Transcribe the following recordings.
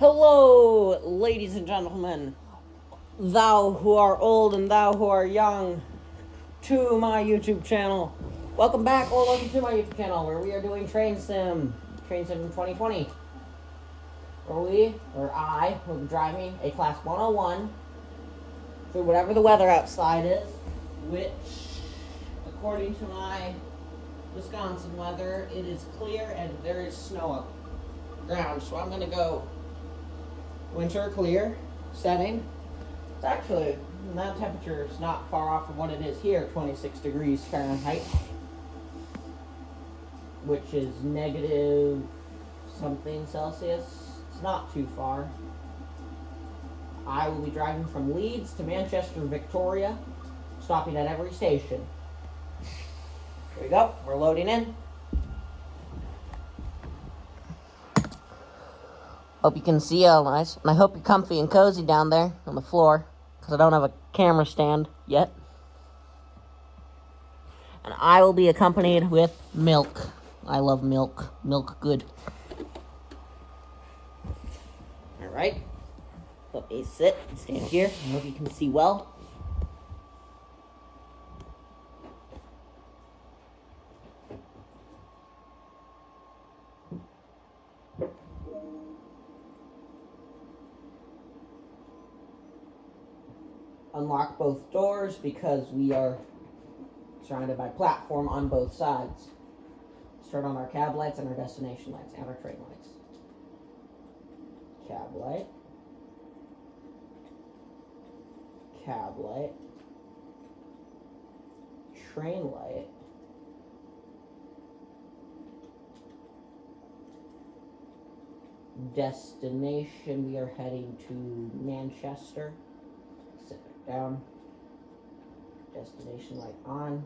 Hello, ladies and gentlemen, thou who are old and thou who are young, to my YouTube channel. Welcome back, or welcome to my YouTube channel, where we are doing Train Sim 2020, where I will be driving a Class 101 through whatever the weather outside is, which, according to my Wisconsin weather, it is clear and there is snow up ground, so I'm going to go winter clear setting. It's actually, that temperature is not far off from what it is here, 26 degrees Fahrenheit, which is negative something Celsius. It's not too far. I will be driving from Leeds to Manchester, Victoria, stopping at every station. Here we go, we're loading in. Hope you can see all nice, and I hope you're comfy and cozy down there on the floor, because I don't have a camera stand yet. And I will be accompanied with milk. I love milk. Milk good. Alright. Let me sit and stand here. I hope you can see well. Unlock both doors because we are surrounded by platform on both sides. Start on our cab lights and our destination lights and our train lights. Cab light. Cab light. Train light. Destination, we are heading to Manchester. Sit back down. Destination light on.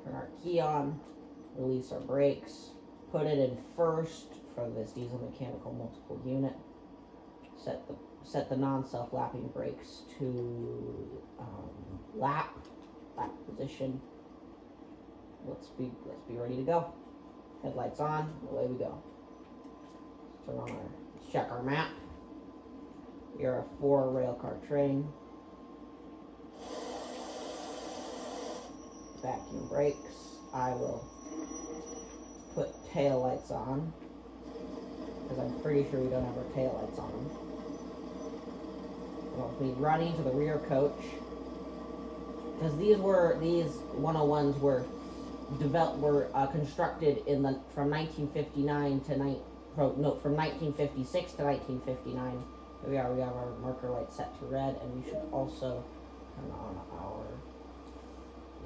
Turn our key on. Release our brakes. Put it in first for this diesel mechanical multiple unit. Set the non-self-lapping brakes to lap position. Let's be ready to go. Headlights on. Away we go. Let's check our map. We are a 4-rail car train. Vacuum brakes. I will put tail lights on, because I'm pretty sure we don't have our tail lights on. We'll be running to the rear coach, because these 101s were constructed from 1959 to from 1956 to 1959. Here we are. We have our marker light set to red, and we should also turn on our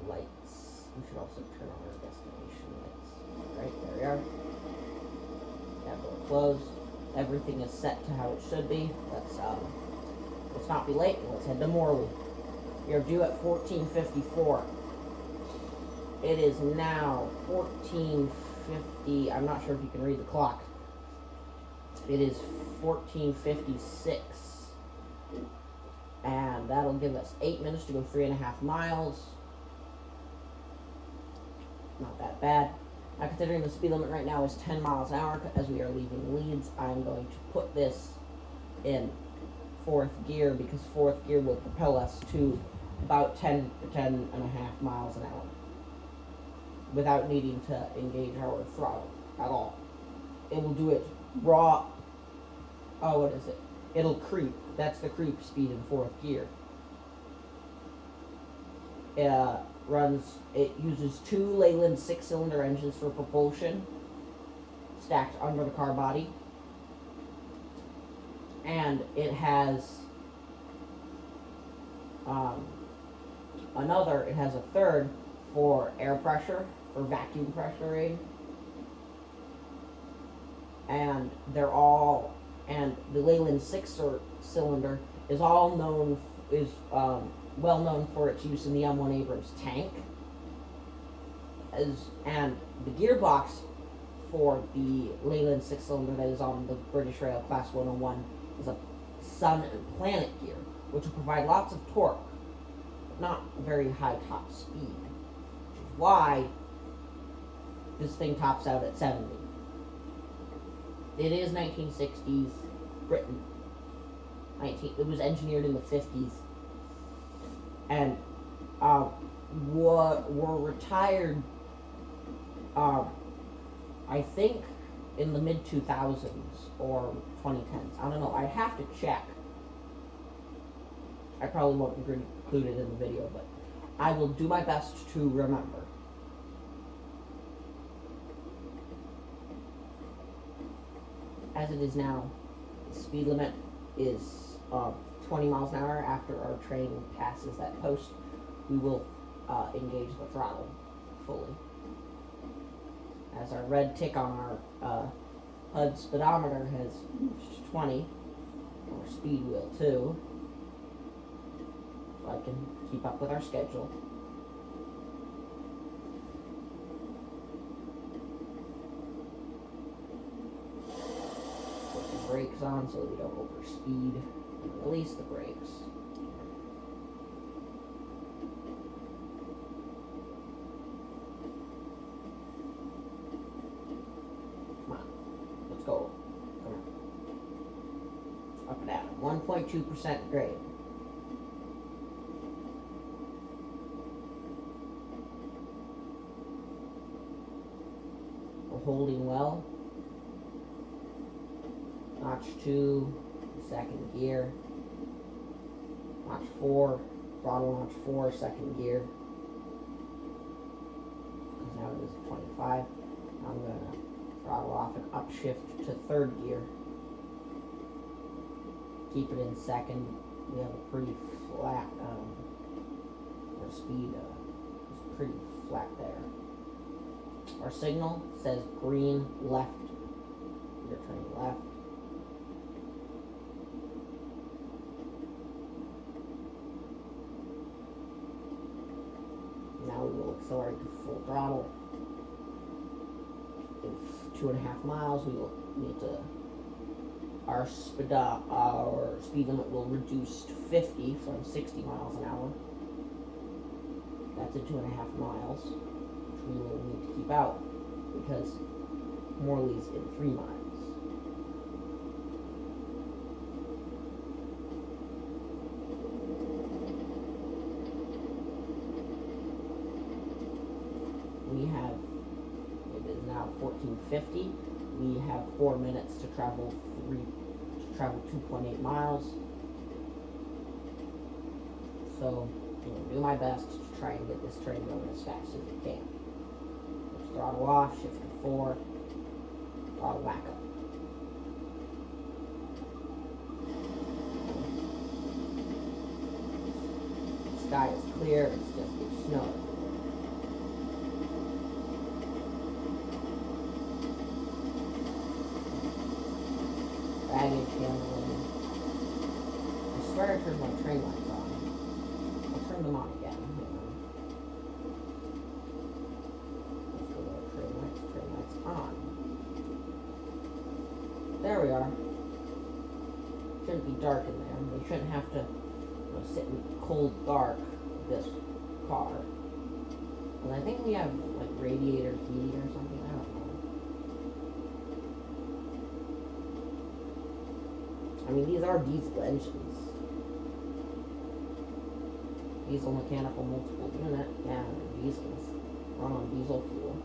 lights. We should also turn on our destination lights. Right, there we are. Cab door closed. Everything is set to how it should be. Let's not be late. Let's head to Morley. We are due at 14:54. It is now 14:50. I'm not sure if you can read the clock. It is 14:56. And that'll give us 8 minutes to go 3.5 miles. Not that bad. Now, considering the speed limit right now is 10 miles an hour as we are leaving Leeds, I'm going to put this in 4th gear, because 4th gear will propel us to about 10 and a half miles an hour without needing to engage our throttle at all. It will do it raw. Oh, what is it? It'll creep. That's the creep speed in 4th gear. It uses 2 Leyland 6-cylinder engines for propulsion, stacked under the car body. And it has it has a third for air pressure, for vacuum pressure aid. And the Leyland 6-cylinder is well known for its use in the M1 Abrams tank. And the gearbox for the Leyland 6-cylinder that is on the British Rail Class 101 is a Sun and Planet gear, which will provide lots of torque, but not very high top speed, which is why this thing tops out at 70. It is 1960s. Britain. It was engineered in the 50s. And were retired, I think, in the mid-2000s or 2010s. I don't know. I'd have to check. I probably won't include it in the video, but I will do my best to remember. As it is now, the speed limit is 20 miles an hour. After our train passes that post, we will engage the throttle fully. As our red tick on our HUD speedometer has moved to 20, our speed will too, so I can keep up with our schedule. Put the brakes on so we don't overspeed, and release the brakes. Go. Come on. Up and down. 1.2% grade. We're holding well. Notch 2, second gear. Notch 4, throttle notch 4, second gear. Because now it is 25. I'm going to throttle off and upshift to third gear. Keep it in second. We have a pretty flat, our speed is pretty flat there. Our signal says green left. You're turning left. Now we will accelerate to full throttle. In 2.5 miles, we will need to. Our speed limit will reduce to 50 from 60 miles an hour. That's in 2.5 miles, which we will need to keep out because Morley's in 3 miles. We have, it is now 14:50. We have 4 minutes to travel 2.8 miles. So I'm going to do my best to try and get this train going as fast as it can. Let's throttle off, shift to 4, throttle back up. The sky is clear, it's just snow. Baggage handling. I swear I turned my train lights on. I'll turn them on again. Let's go to our train lights on. There we are. Shouldn't be dark in there. We shouldn't have to sit in cold dark with this car. And I think we have like radiator heat or something. I don't know. I mean, these are diesel engines. Diesel mechanical multiple unit. Yeah, they're diesels. Run on diesel fuel.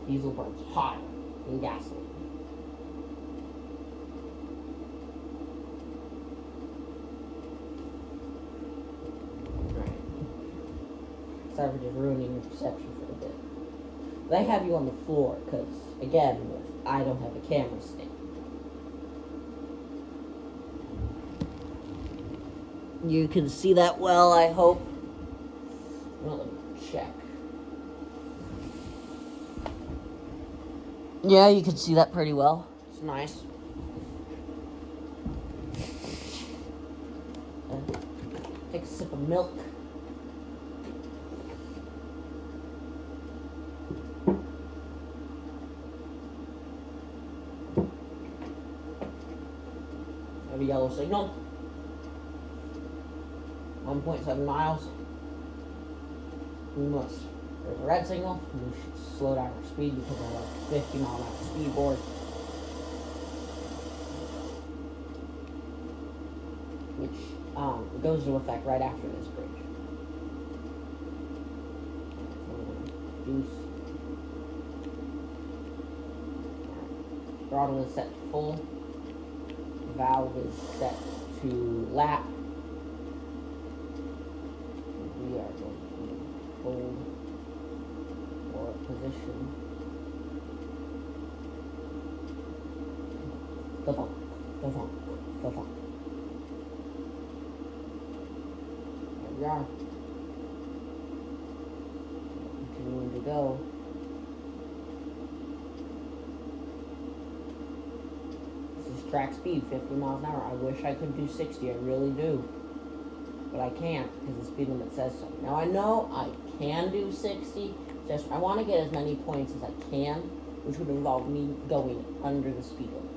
Diesel burns hotter than gasoline. Right. Sorry for just ruining your perception for a bit. They have you on the floor because, again, I don't have a camera stick. You can see that well, I hope. Well, let me check. Yeah, you can see that pretty well. It's nice. Take a sip of milk. Have a yellow signal. 1.7 miles. We must. There's a red signal. We should slow down our speed because we're like 50 mile an hour speed board. which goes into effect right after this bridge. So we're going to reduce. Throttle is set to full. Valve is set to lap. We are going to hold for position. The funk. There we are. Continuing to go. This is track speed, 50 miles an hour. I wish I could do 60, I really do. But I can't, because the speed limit says so. Now I know I can do 60, just I want to get as many points as I can, which would involve me going under the speed limit.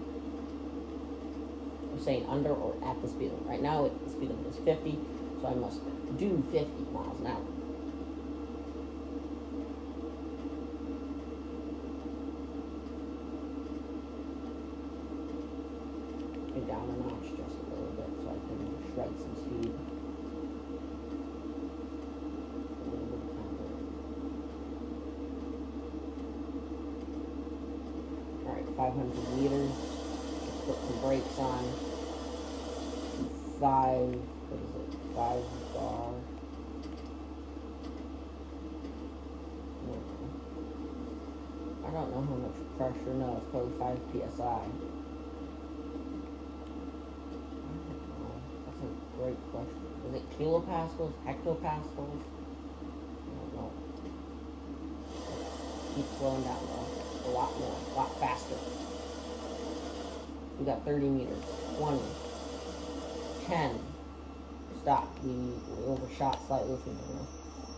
I'm saying under or at the speed limit. Right now the speed limit is 50, so I must do 50 miles an hour. Get down a notch just a little bit so I can shred some speed. A little bit of time there. Alright, 500 meters. Let's put some brakes on. 5 bar. I don't know how much pressure. No, it's probably 5 psi. I don't know. That's a great question. Is it kilopascals? Hectopascals? I don't know. Let's keep slowing down though. A lot more. A lot faster. We got 30 meters. 20. 10. Stop. We overshot slightly.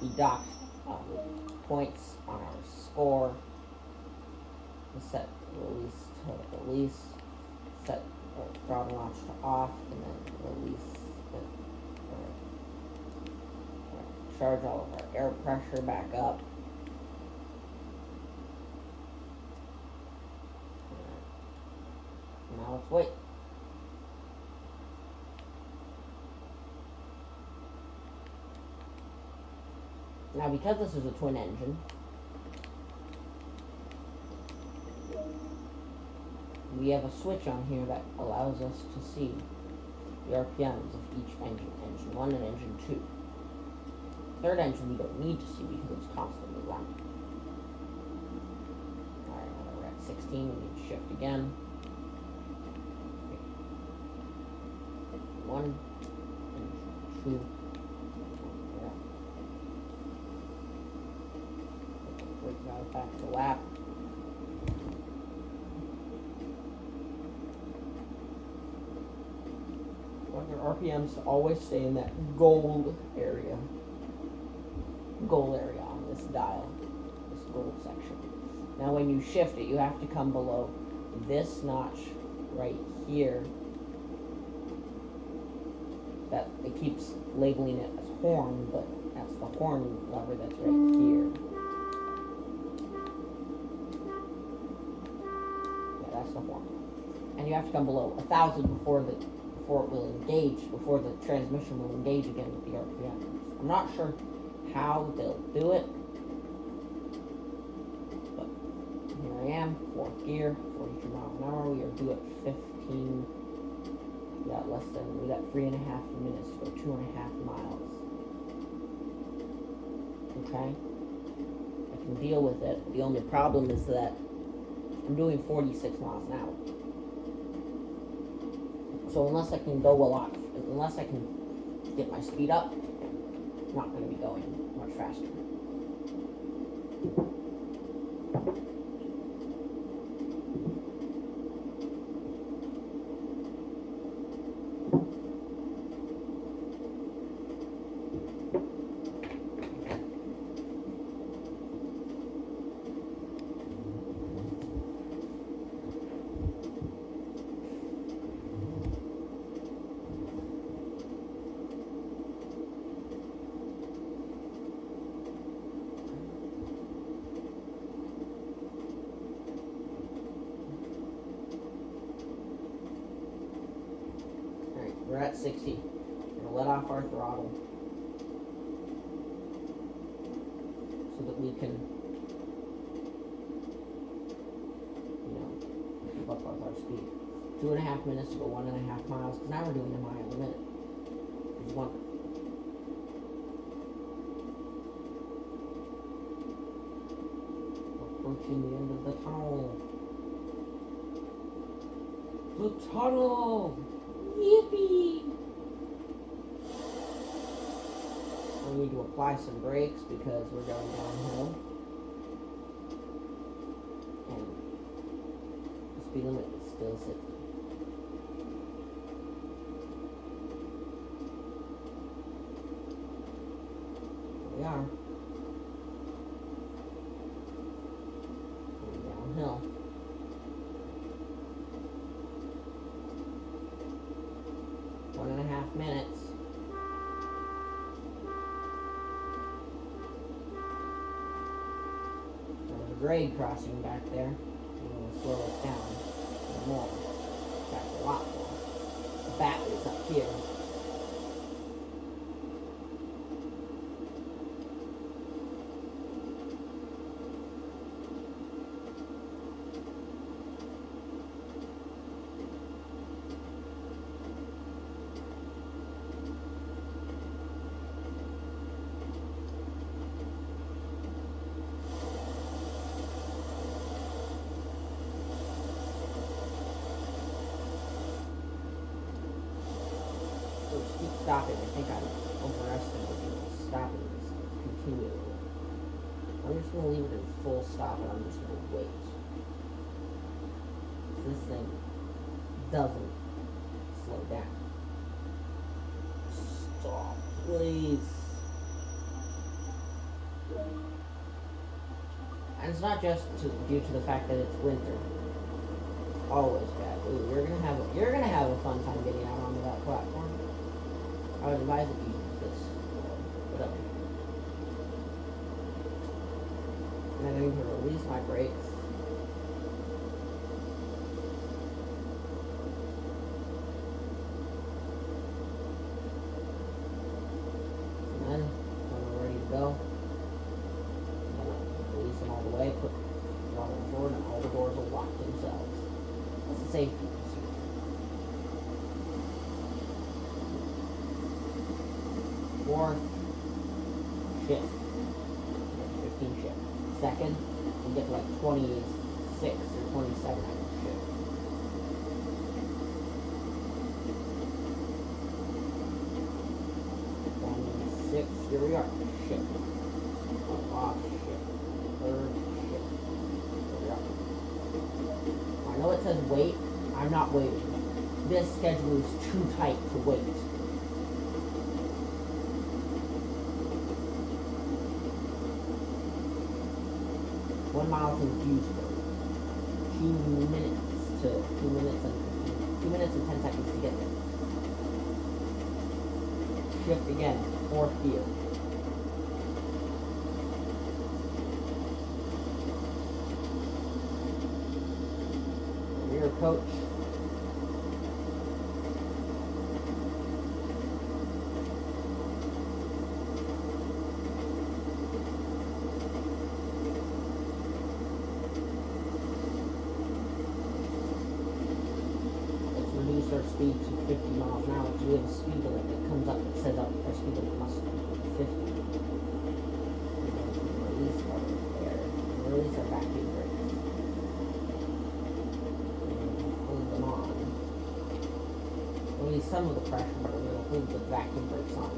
We docked points on our score. We set release to release. Set throttle notch to off, and then release. Charge all of our air pressure back up. Now let's wait. Now, because this is a twin engine, we have a switch on here that allows us to see the RPMs of each engine, engine 1 and engine 2. Third engine we don't need to see because it's constantly running. Alright, now we're at 16, we need to shift again. 1, engine 2. Back to lap. Want your RPMs to always stay in that gold area on this dial, this gold section. Now when you shift it, you have to come below this notch right here. That it keeps labeling it as horn, but that's the horn lever that's right here. And you have to come below 1,000 before it will engage, before the transmission will engage again with the RPM. I'm not sure how they'll do it, but here I am, 4th gear, 42 miles an hour. We are due at 15. We got 3.5 minutes to go 2.5 miles. Okay, I can deal with it. The only problem is that I'm doing 46 miles an hour. So unless I can unless I can get my speed up, I'm not going to be going much faster. We're at 60. to let off our throttle so that we can, keep up with our speed. 2.5 minutes to go 1.5 miles, because now we're doing a mile a minute. It's wonderful. Approaching the end of the tunnel. The tunnel! Yippee! We need to apply some brakes because we're going downhill. And the speed limit is still 60. Here we are. Going downhill. One and a half minutes. There's a grade crossing back there. I'm going to slow us down some more. In fact, a lot more. The battery's up here. Keep stopping. I think I'm overestimating stopping this continually. I'm just going to leave it in full stop and I'm just going to wait. This thing doesn't slow down. Stop, please. And it's not just due to the fact that it's winter. It's always bad. Ooh, you're gonna have a fun time getting out onto that platform. I would advise that you use this. But okay. And I'm going to release my brakes. And then, when we're ready to go, I'm going to release them all the way, put the throttle forward, and all the doors will lock themselves. That's a safety procedure. Fourth shift, 15 shift. Second, we get to like 26 or 27 hour shift. 26, here we are. Shift. Off shift. Third shift. Here we are. I know it says wait. I'm not waiting. This schedule is too tight to wait. 1 mile to Dewsbury. 2 minutes and 10 seconds to get there. Shift again, 4th gear. Rear coach. Our speed to 50 miles an hour because we have a speed limit that comes up that says our speed limit must be 50. Release our air. Release our vacuum brakes. Hold them on. Release some of the pressure, but we're going to hold the vacuum brakes on.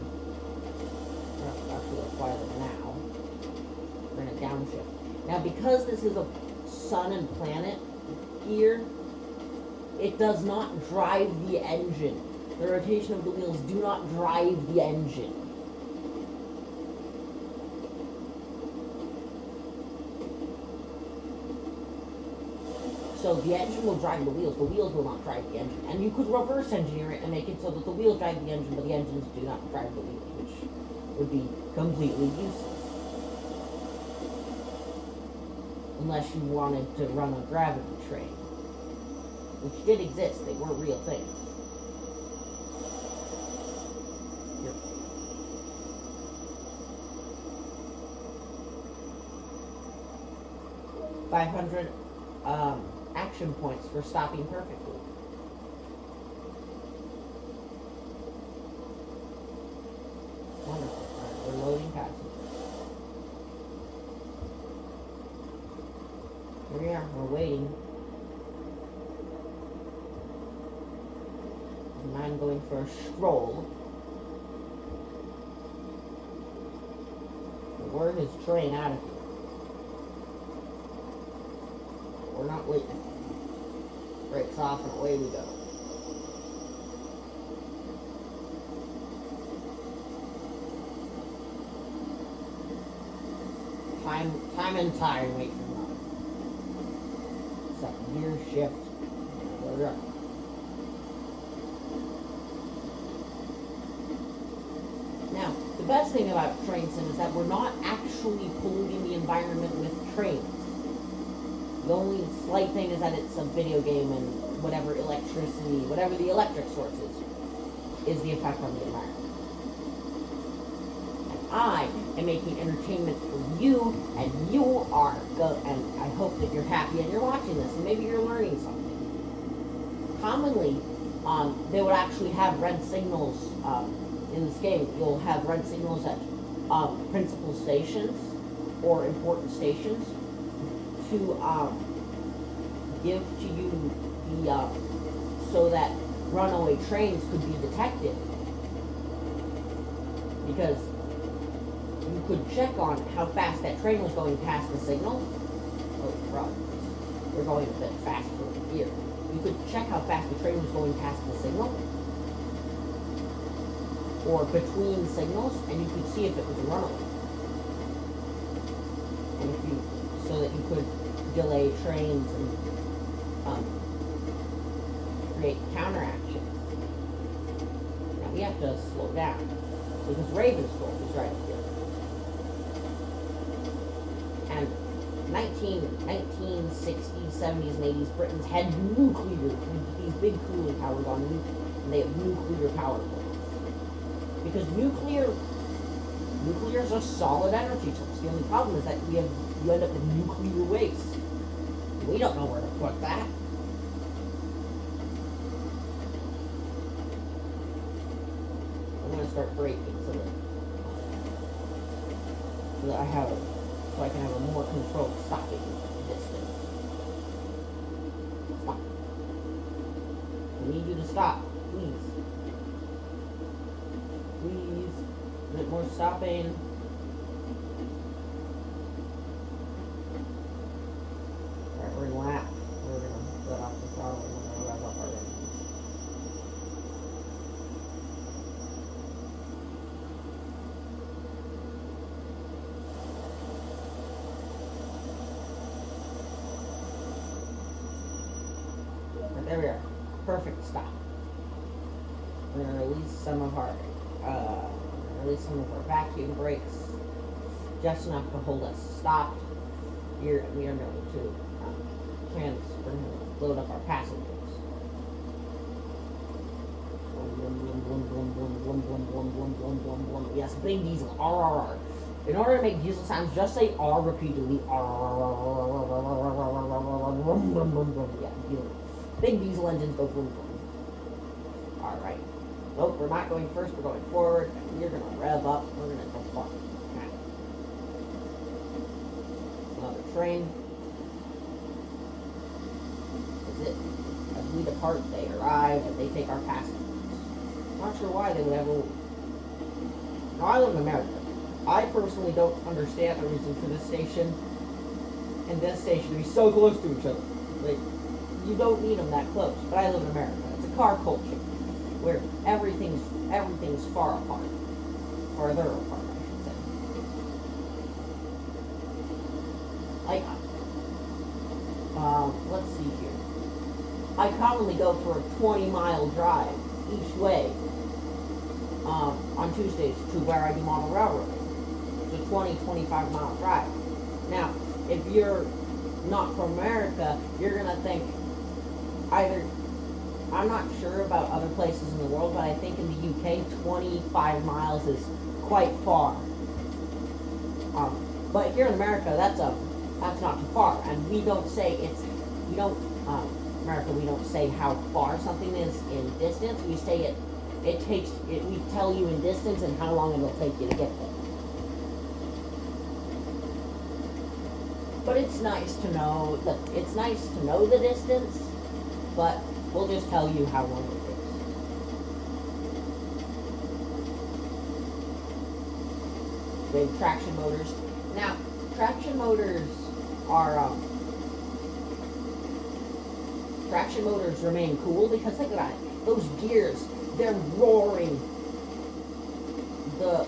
We're going to actually apply them now. We're going to downshift. Now, because this is a sun and planet gear, it does not drive the engine. The rotation of the wheels do not drive the engine. So the engine will drive the wheels will not drive the engine. And you could reverse engineer it and make it so that the wheels drive the engine, but the engines do not drive the wheels, which would be completely useless. Unless you wanted to run a gravity train. Which did exist, they were real things. 500 action points for stopping perfectly. Wonderful. Alright, we're loading passengers. Here we are, we're waiting. And I'm going for a stroll. We're his train out of here. We're not waiting. Brakes off and away we go. Time and tire, wait for mine. Second gear, shift. We're up. Now, the best thing about train sim is that we're not actually polluting the environment with trains. The only slight thing is that it's a video game and whatever electricity, whatever the electric source is the effect on the environment. I am making entertainment for you, and you are and I hope that you're happy and you're watching this, and maybe you're learning something. Commonly, they would actually have red signals in this game. You'll have red signals at principal stations or important stations to give to you the so that runaway trains could be detected, because you could check on how fast that train was going past the signal. Oh, crap. We're going a bit fast for here. You could check how fast the train was going past the signal, or between signals, and you could see if it was a runaway. And if you, so that you could delay trains and create counteractions. Now we have to slow down, because Ravensthorpe is right up here. And 1960s, 70s, and 80s, Britons had nuclear, these big cooling towers on nuclear, and they have nuclear power plants. Because nuclear is a solid energy source. The only problem is that you end up with nuclear waste. We don't know where to put that. I'm going to start braking so that I can have a more controlled stopping distance. Stop. I need you to stop, please. Please. A bit more stopping. Alright, we're in lap. We're going to let off the throttle and we're going to rev up our engines. There we are. Perfect stop. We're going to release some of our vacuum brakes, just enough to hold us stopped. Here we are going to load up our passengers. Yes, big diesel. RRR. In order to make diesel sounds, just say R repeatedly. Yeah, diesel. Big diesel engines go vroom vroom. Alright. Nope, we're not going first, we're going forward. We're going to rev up. We're going to depart. Okay. Another train. That's it. As we depart, they arrive and they take our passengers. Not sure why they would ever. Now, I live in America. I personally don't understand the reason for this station and this station to be so close to each other. Like, you don't need them that close, but I live in America. It's a car culture where everything's far apart, farther apart, I should say. Like, let's see here. I commonly go for a 20-mile drive each way on Tuesdays to where I do model railroading. It's a 20-25-mile drive. Now, if you're not from America, you're gonna think either, I'm not sure about other places in the world, but I think in the UK, 25 miles is quite far. But here in America, that's a that's not too far. And we don't say we don't, America, we don't say how far something is in distance. We say we tell you in distance and how long it'll take you to get there. But it's nice to know the distance, but we'll just tell you how long it takes. We have traction motors. Now, traction motors remain cool because think about it. Those gears, they're roaring. The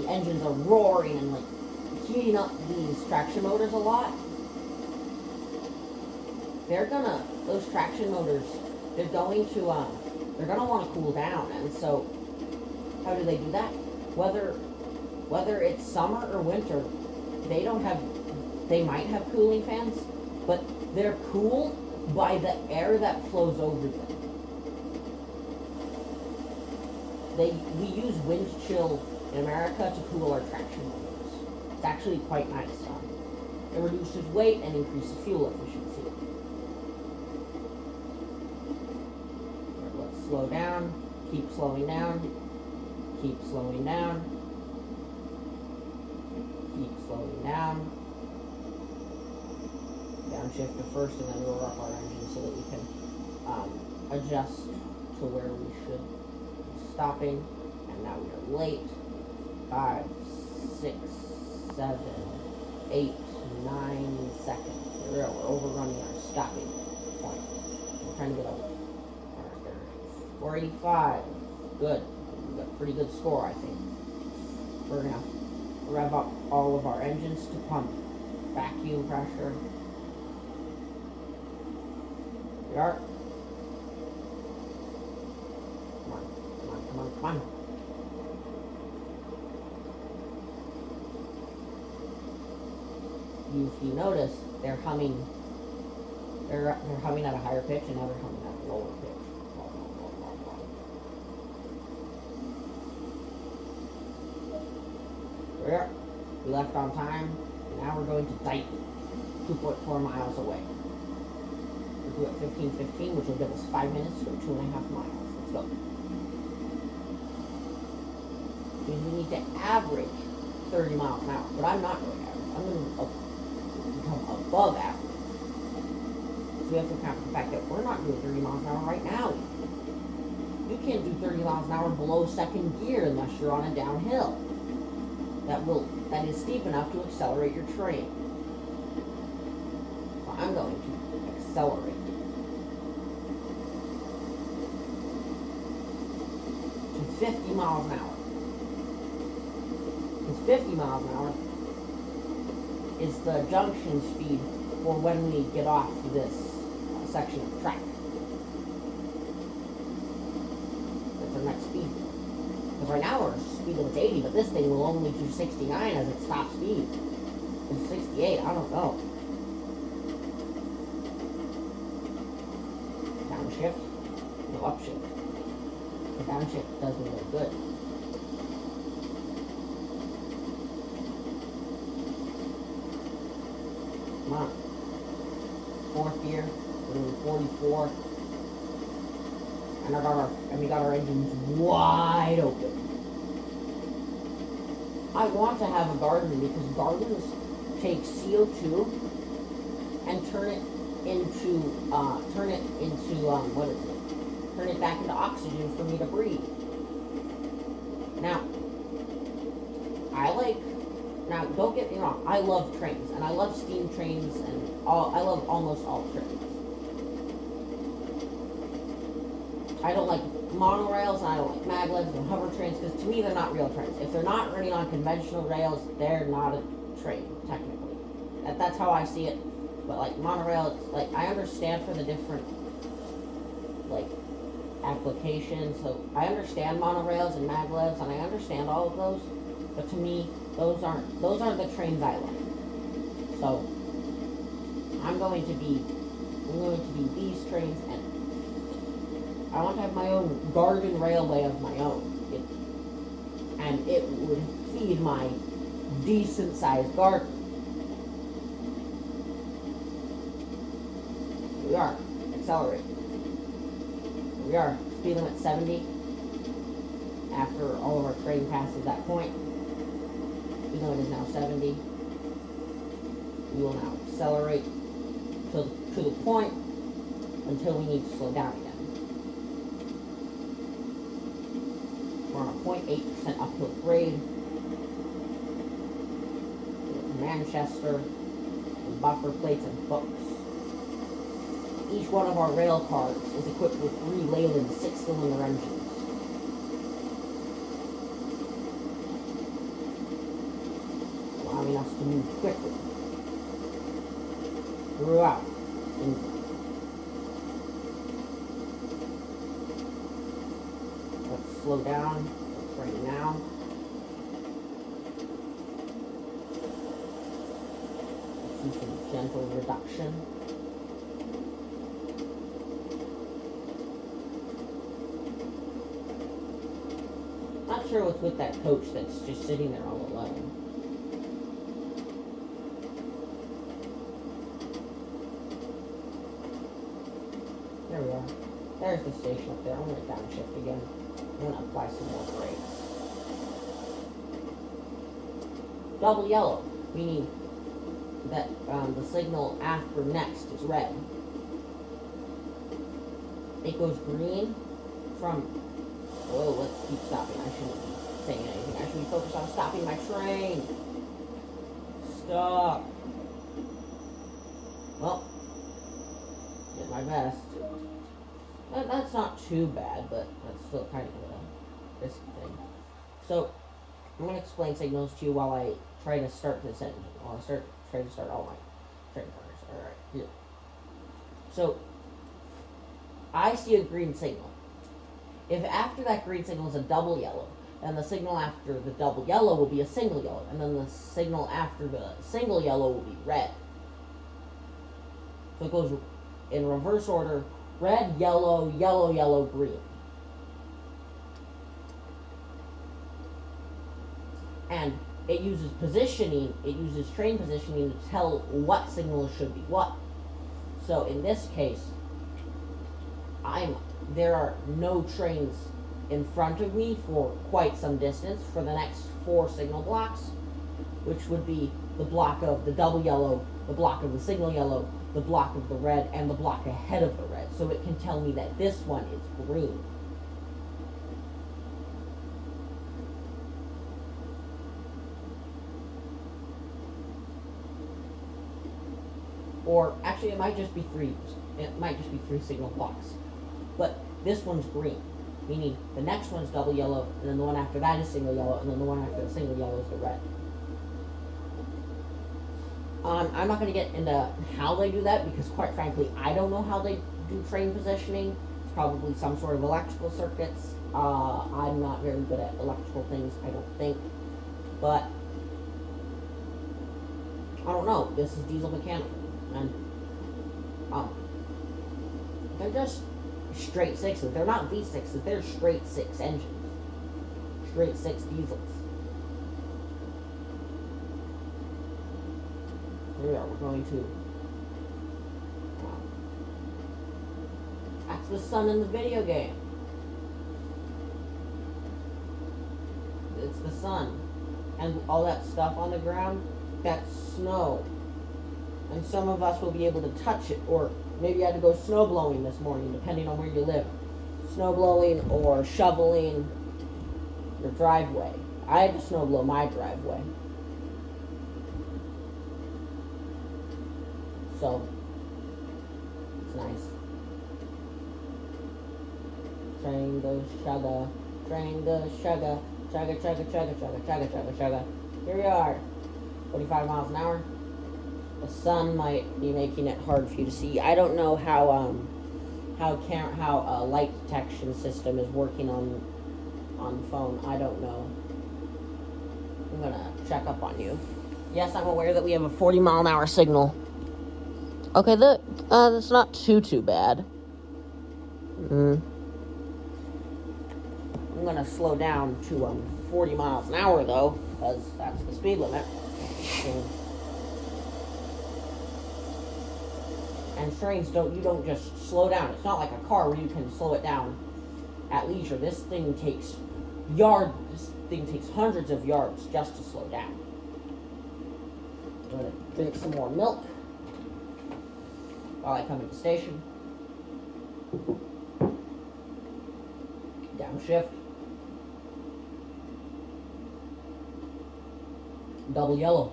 engines are roaring and like heating up these traction motors a lot. Those traction motors, they're going to want to cool down, and so how do they do that? Whether it's summer or winter, they might have cooling fans, but they're cooled by the air that flows over them. We use wind chill in America to cool our traction motors. It's actually quite nice. It reduces weight and increases fuel efficiency. Let's slow down, keep slowing down, keep slowing down, keep slowing down. Downshift to first and then roar up our engine so that we can adjust to where we should be stopping. And now we are late. 5, 6, 7, 8, 9 seconds. Here we go. We're overrunning our stopping point. We're trying to get over. 485. Good. We got a pretty good score, I think. We're gonna rev up all of our engines to pump vacuum pressure. Here we are. Come on, come on, come on, come on. If you notice, they're humming at a higher pitch, and now they're humming at a lower pitch. There. We left on time, and now we're going to Dighton, 2.4 miles away. We'll do it 15:15, which will give us 5 minutes to go 2.5 miles. Let's go. Because we need to average 30 miles an hour, but I'm not going to average. I'm going to become above average. So we have to account for the fact that we're not doing 30 miles an hour right now. You can't do 30 miles an hour below second gear unless you're on a downhill that is steep enough to accelerate your train. So I'm going to accelerate to 50 miles an hour. Because 50 miles an hour is the junction speed for when we get off this section of track. That's our next speed. Because right now our speed limit's 80, but this thing will only do 69 as its top speed. It's 68, I don't know. Downshift, no upshift. The downshift does me no good. Come on. Fourth gear, we're doing 44. And we got our engines wide open. I want to have a garden because gardens take CO2 and turn it back into oxygen for me to breathe. Now, don't get me wrong, I love trains, and I love steam trains, and I love almost all trains. I don't like monorails, and I don't like maglevs and hover trains, because to me they're not real trains. If they're not running on conventional rails, they're not a train, technically. That's how I see it. But like monorail, like I understand for the different like applications. So I understand monorails and maglevs, and I understand all of those. But to me, those aren't the trains I like. So I'm going to be these trains, and I want to have my own garden railway of my own. And it would feed my decent-sized garden. we are. Accelerate. Here we are. Speed limit 70. After all of our train passes that point, speed limit is now 70. We will now accelerate to the point until we need to slow down again. We're on a 0.8% uphill grade. Manchester, and buffer plates and books. Each one of our rail cars is equipped with 3 Leyland 6-cylinder engines. Allowing us to move quickly throughout England. Let's slow down. Let's right now. Let's see some gentle reduction. Not sure what's with that coach that's just sitting there all alone. There we are. There's the station up there. I'm going to downshift again. I'm going to apply some more brakes. Double yellow, meaning that the signal after next is red. It goes green from... Oh, let's keep stopping. I shouldn't be saying anything. I should be focused on stopping my train. Stop. Well, did my best. That's not too bad, but that's still kind of a risky thing. So, I'm going to explain signals to you while I try to start this engine. While I try to start all my train cars. Alright, here. So, I see a green signal. If after that green signal is a double yellow, then the signal after the double yellow will be a single yellow, and then the signal after the single yellow will be red. So it goes in reverse order: red, yellow, yellow, yellow, green. And it uses positioning, it uses train positioning to tell what signal should be what. So in this case, there are no trains in front of me for quite some distance for the next 4 signal blocks, which would be the block of the double yellow, the block of the single yellow, the block of the red, and the block ahead of the red. So it can tell me that this one is green. Or actually, it might just be 3. It might just be 3 signal blocks. But this one's green, meaning the next one's double yellow, and then the one after that is single yellow, and then the one after the single yellow is the red. I'm not going to get into how they do that, because quite frankly, I don't know how they do train positioning. It's probably some sort of electrical circuits. I'm not very good at electrical things, I don't think. But, I don't know. This is diesel mechanical. And, they're just straight 6s. They're not V6s, they're straight 6 engines. Straight 6 diesels. Here we are, we're going to... that's the sun in the video game. It's the sun. And all that stuff on the ground, that's snow. And some of us will be able to touch it, or maybe you had to go snow blowing this morning, depending on where you live. Snow blowing or shoveling your driveway. I had to snow blow my driveway. So, it's nice. Train goes chugga, train goes chugga, chugga, chugga, chugga, chugga, chugga, chugga, chugga. Here we are, 45 miles an hour. The sun might be making it hard for you to see. I don't know how a light detection system is working on the phone. I don't know. I'm gonna check up on you. Yes, I'm aware that we have a 40 mile an hour signal. Okay, that's not too bad. I'm gonna slow down to 40 miles an hour though, because that's the speed limit. And trains you don't just slow down. It's not like a car where you can slow it down at leisure. This thing takes hundreds of yards just to slow down. I'm gonna drink some more milk while I come into station. Downshift. Double yellow.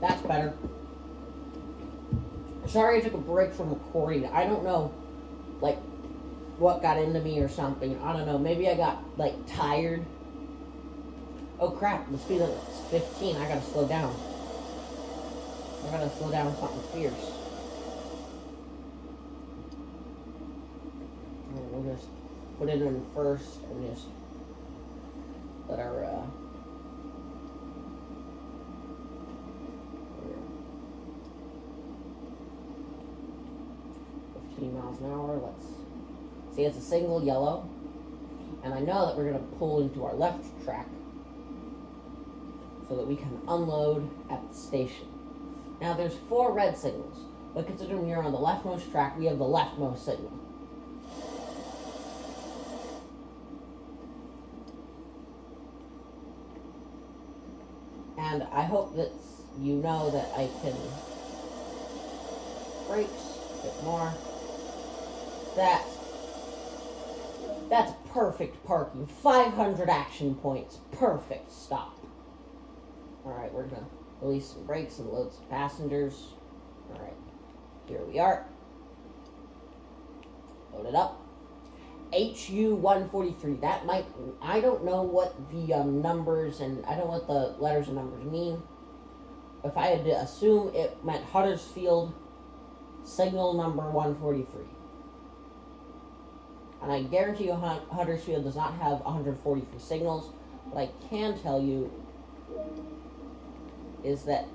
That's better. Sorry I took a break from recording. I don't know, like, what got into me or something. I don't know. Maybe I got, like, tired. Oh, crap. The speed limit's 15. I gotta slow down. I gotta slow down something fierce. And we'll just put it in first and just let our, 15 miles an hour. Let's see, it's a single yellow, and I know that we're going to pull into our left track so that we can unload at the station. Now there's 4 red signals, but considering you're on the leftmost track, we have the leftmost signal. And I hope that you know that I can brakes a bit more. That's perfect parking. 500 action points. Perfect stop. Alright, we're going to release some brakes and load some passengers. Alright, here we are. Load it up. HU 143. That might, I don't know what the numbers and I don't know what the letters and numbers mean. If I had to assume, it meant Huddersfield signal number 143. And I guarantee you Huddersfield does not have 143 signals. What I can tell you is that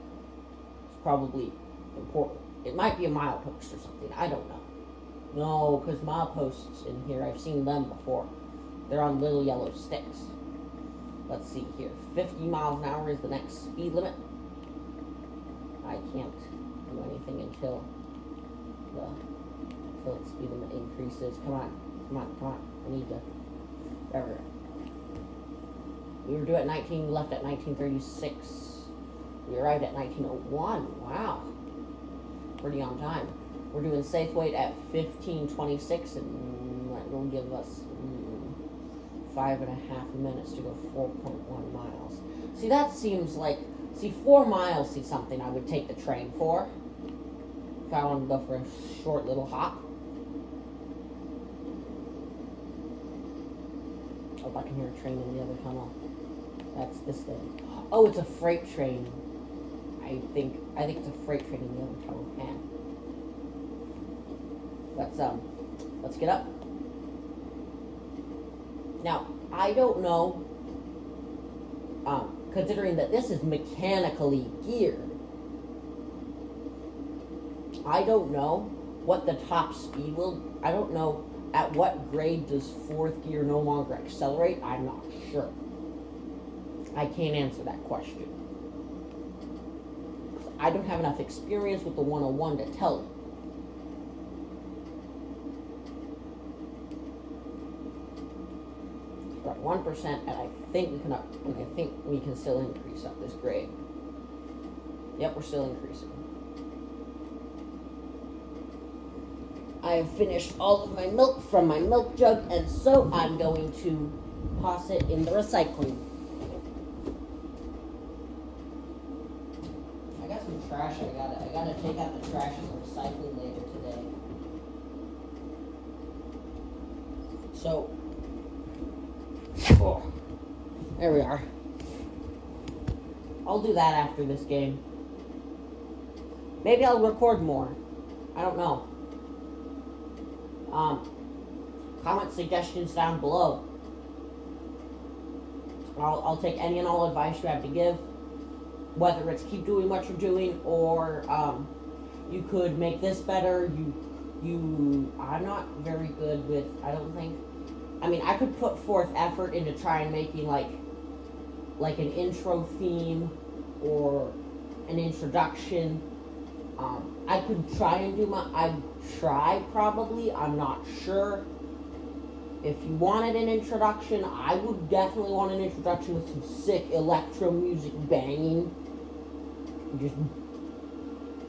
it's probably important. It might be a milepost or something. I don't know. No, because mileposts in here, I've seen them before. They're on little yellow sticks. Let's see here. 50 miles an hour is the next speed limit. I can't do anything until the speed limit increases. Come on. I need to. There we go. We were due at 19, left at 1936. We arrived at 1901. Wow. Pretty on time. We're doing safe weight at 15:26, and that will give us 5.5 minutes to go 4.1 miles. See, that seems like, 4 miles, something I would take the train for. If I wanted to go for a short little hop. Oh, I can hear a train in the other tunnel. That's this thing. Oh, it's a freight train. I think it's a freight train in the other tunnel. Man. Let's get up. Now, I don't know, considering that this is mechanically geared, I don't know what the top speed will, I don't know at what grade does 4th gear no longer accelerate. I'm not sure. I can't answer that question. I don't have enough experience with the 101 to tell you. We're at 1%, and I think we can still increase up this grade. Yep, we're still increasing. I have finished all of my milk from my milk jug, and so I'm going to toss it in the recycling. I got some trash. I gotta take out the trash in the recycling later today. So, there we are. I'll do that after this game. Maybe I'll record more. I don't know. Comment suggestions down below. I'll take any and all advice you have to give, whether it's keep doing what you're doing, or you could make this better. I'm not very good with, I don't think, I mean, I could put forth effort into trying making like an intro theme or an introduction. I could try and do I'd try probably. I'm not sure. If you wanted an introduction, I would definitely want an introduction with some sick electro music banging.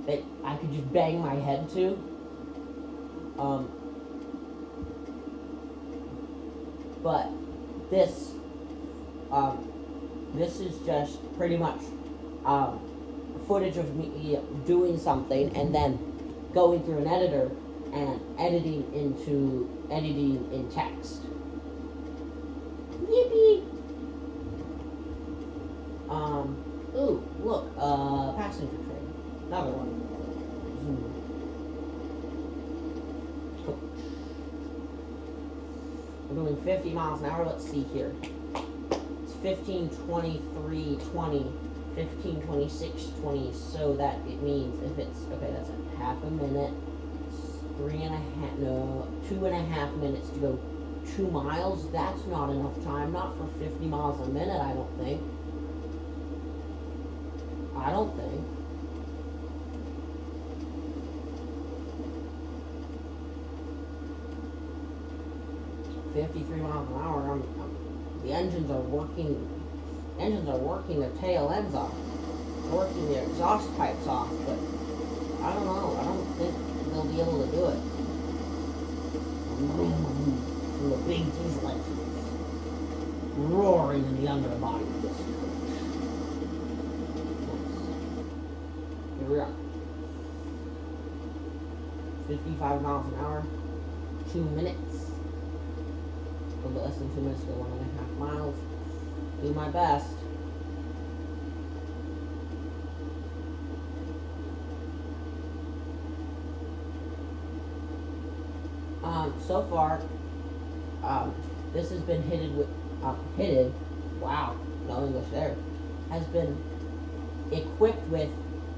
That I could just bang my head to. But this is just pretty much footage of me doing something and then going through an editor and editing in text. Yippee! Ooh, look, passenger train. Another one. Cool. We're doing 50 miles an hour. Let's see here. It's 15, 23, 20, 15, 26, 20. So that it means if it's, okay, that's a half a minute. 2.5 minutes to go 2 miles. That's not enough time. Not for 50 miles a minute, I don't think. 53 miles an hour. The engines are working. Their tail ends off, working their exhaust pipes off. But I don't know. I don't think they'll be able to do it. From the big diesel engines roaring in the underbody of this coach. Here we are. 55 miles an hour, 2 minutes. A little bit less than 2 minutes to go 1.5 miles. Do my best. So far, this has been wow, no English there, has been equipped with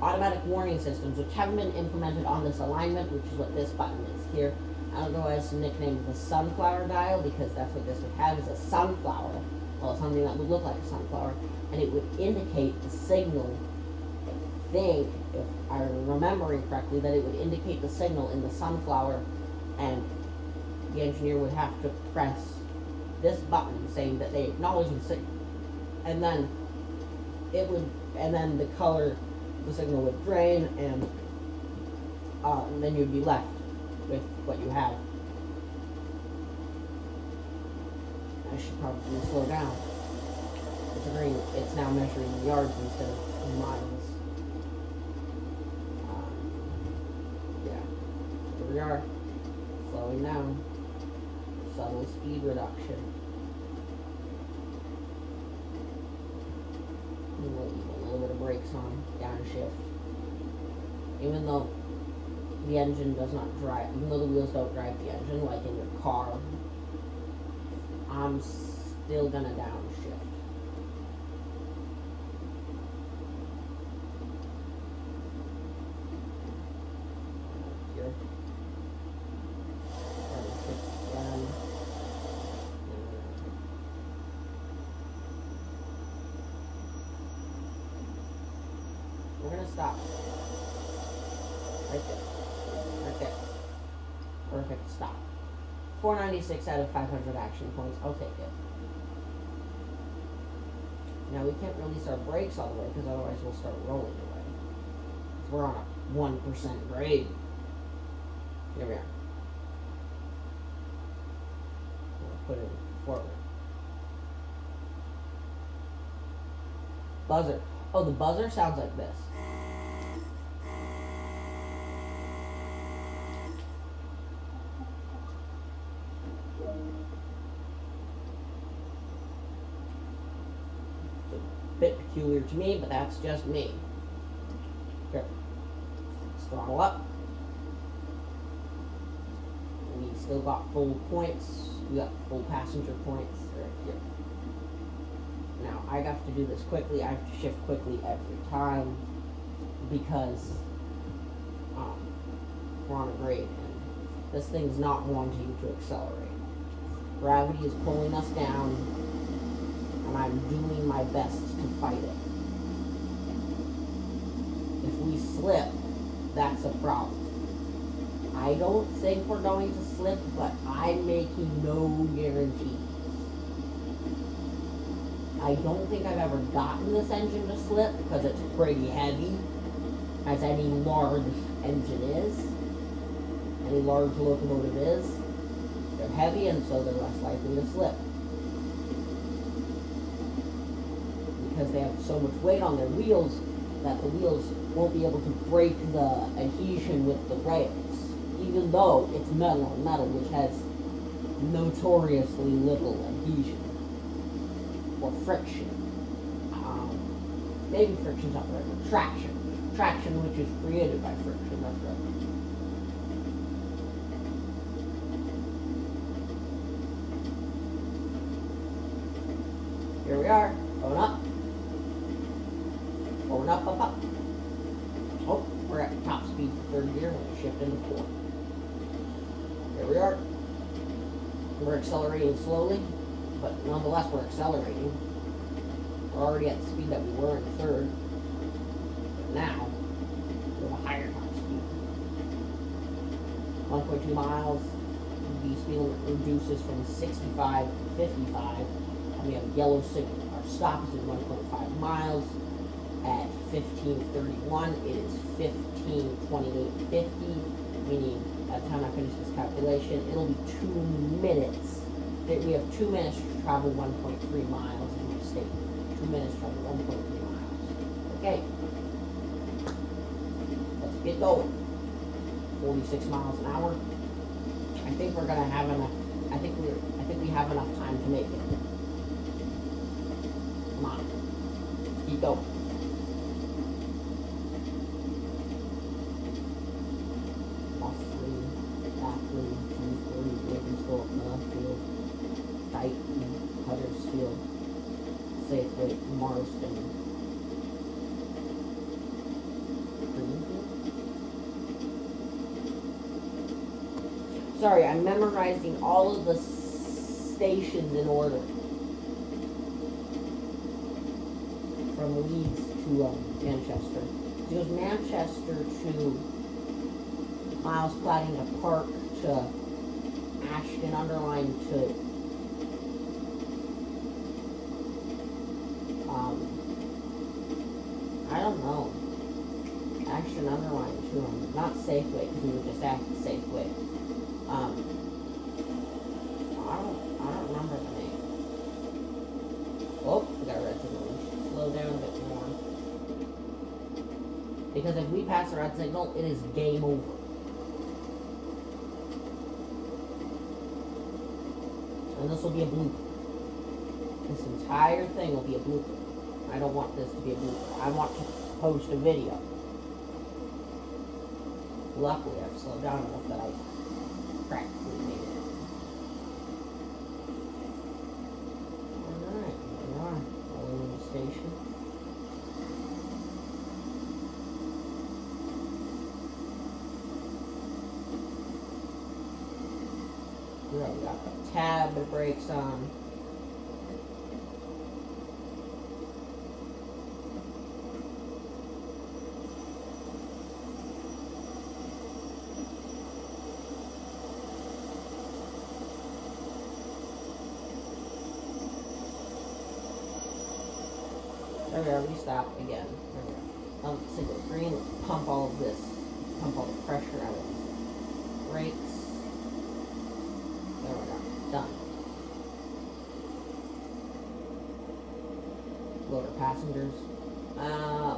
automatic warning systems, which haven't been implemented on this alignment, which is what this button is here. I don't know why it's nicknamed the sunflower dial, because that's what this would have, is a sunflower. Well, something that would look like a sunflower, and it would indicate the signal. I think, if I'm remembering correctly, that it would indicate the signal in the sunflower, and the engineer would have to press this button saying that they acknowledge the signal, and then the color, the signal would drain, and then you'd be left with what you have. I should probably slow down. It's now measuring yards instead of miles. Yeah. Here we are. Slowing down. Subtle speed reduction. And we'll leave a little bit of brakes on. Downshift. Even though the engine does not drive, even though the wheels don't drive the engine like in your car, I'm still gonna downshift. Here. Downshift again. We're gonna stop. Right there. Right there. Perfect stop. 496 out of 500 action points. I'll take it. Now we can't release our brakes all the way because otherwise we'll start rolling away. Because we're on a 1% grade. Here we are. We'll put it forward. Buzzer. Oh, the buzzer sounds like this. Bit peculiar to me, but that's just me. Here. Let's throttle up. We still got full points. We got full passenger points right here. Now, I have to do this quickly. I have to shift quickly every time because we're on a grade and this thing's not wanting to accelerate. Gravity is pulling us down, and I'm doing my best to fight it. If we slip, that's a problem. I don't think we're going to slip, but I'm making no guarantees. I don't think I've ever gotten this engine to slip because it's pretty heavy, as any large engine is. Any large locomotive is. They're heavy, and so they're less likely to slip. Because they have so much weight on their wheels that the wheels won't be able to break the adhesion with the rails, even though it's metal on metal, which has notoriously little adhesion or friction. Maybe friction's not the right word. Traction, which is created by friction. That's right. Here we are, going up. Going up, up, up. Oh, we're at top speed for third gear. We're going to shift into fourth. Here we are. We're accelerating slowly, but nonetheless we're accelerating. We're already at the speed that we were in third. But now, we have a higher top speed. 1.2 miles. The speed limit reduces from 65 to 55. And we have a yellow signal. Our stop is at 1.5 miles. At 15:31, it is 15:28:50, meaning by the time I finish this calculation, it'll be 2 minutes. We have 2 minutes to travel 1.3 miles in the state. 2 minutes to travel 1.3 miles. Okay. Let's get going. 46 miles an hour. I think we're gonna have enough. I think we have enough time to make it. Come on. Keep going. Huddersfield, Safeway, Marsden, Greenfield. Sorry, I'm memorizing all of the stations in order. From Leeds to Manchester. It goes Manchester to Miles Platinum Park to Ashton Underline to I don't know. Action Underline to not Safeway, because we were just at Safeway. I don't remember the name. Oh, we got a red signal. We should slow down a bit more. Because if we pass the red signal, it is game over. And this will be a blooper. This entire thing will be a blooper. I don't want this to be a blooper. I want to post a video. Luckily, I've slowed down enough that I practically made it. Alright, here we are. Rolling in the station. We got the tab, the brakes on. There we are, we stopped again. There we go. Signal green, let's pump all of this. Pump all the pressure out of these brakes. There we go. Done. Load our passengers.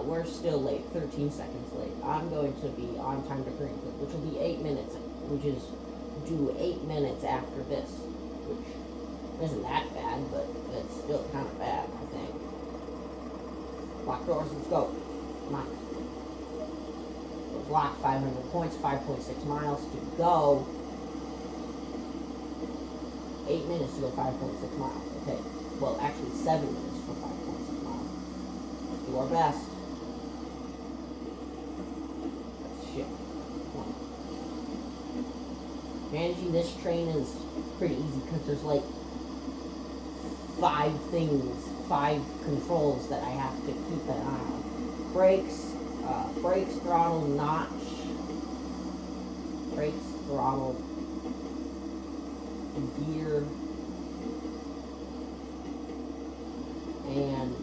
We're still late, 13 seconds late. I'm going to be on time to Greenfield, which will be 8 minutes, which is due 8 minutes after this, which isn't that bad, but it's still kind of bad, I think. Lock doors, let's go. Come on. It's locked, 500 points, 5.6 miles to go. 8 minutes to go 5.6 miles. Okay. Well, actually 7 minutes for 5.6 miles. Let's do our best. Let's shift. Come on. Managing this train is pretty easy because there's like 5 controls that I have to keep an eye on. Brakes, throttle, notch, brakes, throttle, gear, and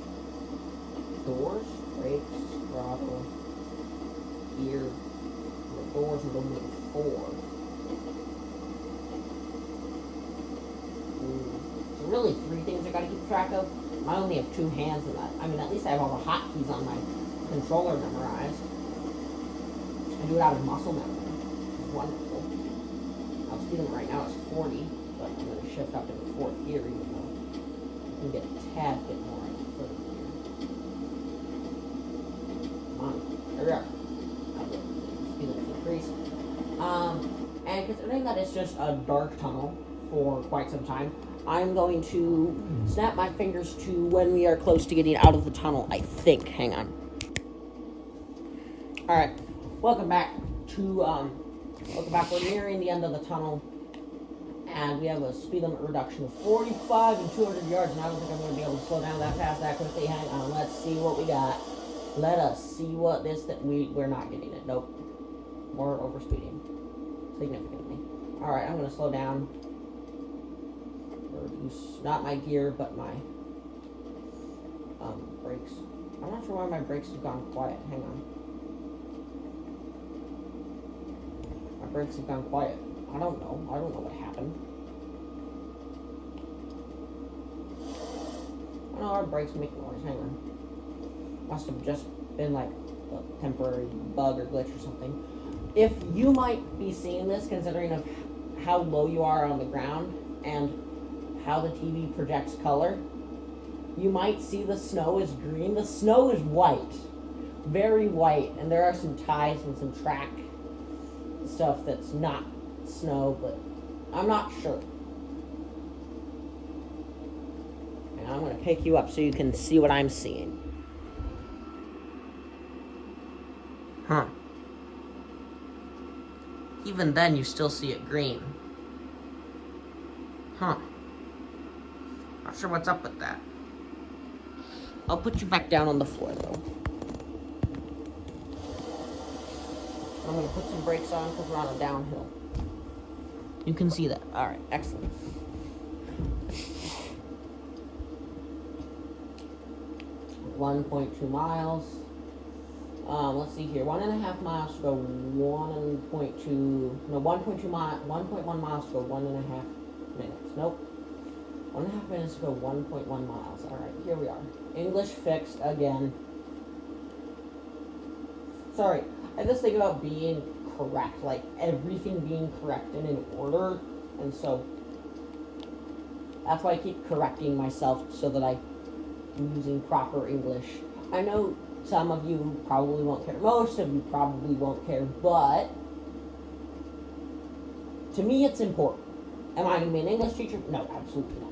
doors, brakes, throttle, gear, and the doors are number 4. So really 3 things I gotta keep track of. I only have 2 hands in that. I mean, at least I have all the hotkeys on my controller memorized. I do it out of muscle memory. It's wonderful. Now speed limit right now is 40, but I'm going to shift up into 4th gear even though I can get a tad bit more in 3rd gear. Come on, there we are. Now the speed limit increased. And considering that it's just a dark tunnel for quite some time, I'm going to snap my fingers to when we are close to getting out of the tunnel, I think. Hang on. Alright, welcome back. We're nearing the end of the tunnel, and we have a speed limit reduction of 45 and 200 yards, and I don't think I'm going to be able to slow down that fast that quickly. Hang on, let's see what we got. Let us see what we're not getting it. Nope. We're overspeeding significantly. Alright, I'm going to slow down. Use not my gear, but my brakes. I'm not sure why my brakes have gone quiet. Hang on. My brakes have gone quiet. I don't know what happened. I know our brakes make noise. Hang on. Must have just been like a temporary bug or glitch or something. If you might be seeing this, considering of how low you are on the ground and how the TV projects color, you might see the snow is green. The snow is white, very white, and there are some ties and some track stuff that's not snow, but I'm not sure. And I'm going to pick you up so you can see what I'm seeing. Huh. Even then, you still see it green. Huh. Not sure what's up with that. I'll put you back down on the floor, though. I'm going to put some brakes on because we're on a downhill. You can see that. All right, excellent. 1.2 miles. Let's see here. 1.5 miles to go. 1.1 miles to go. 1.5 minutes. Nope. 1.5 minutes to go. 1.1 miles. All right, here we are. English fixed again. Sorry, I just think about being correct, like everything being correct and in order, and so that's why I keep correcting myself so that I'm using proper English. I know some of you probably won't care. Most of you probably won't care, but to me it's important. Am I going to be an English teacher? No, absolutely not.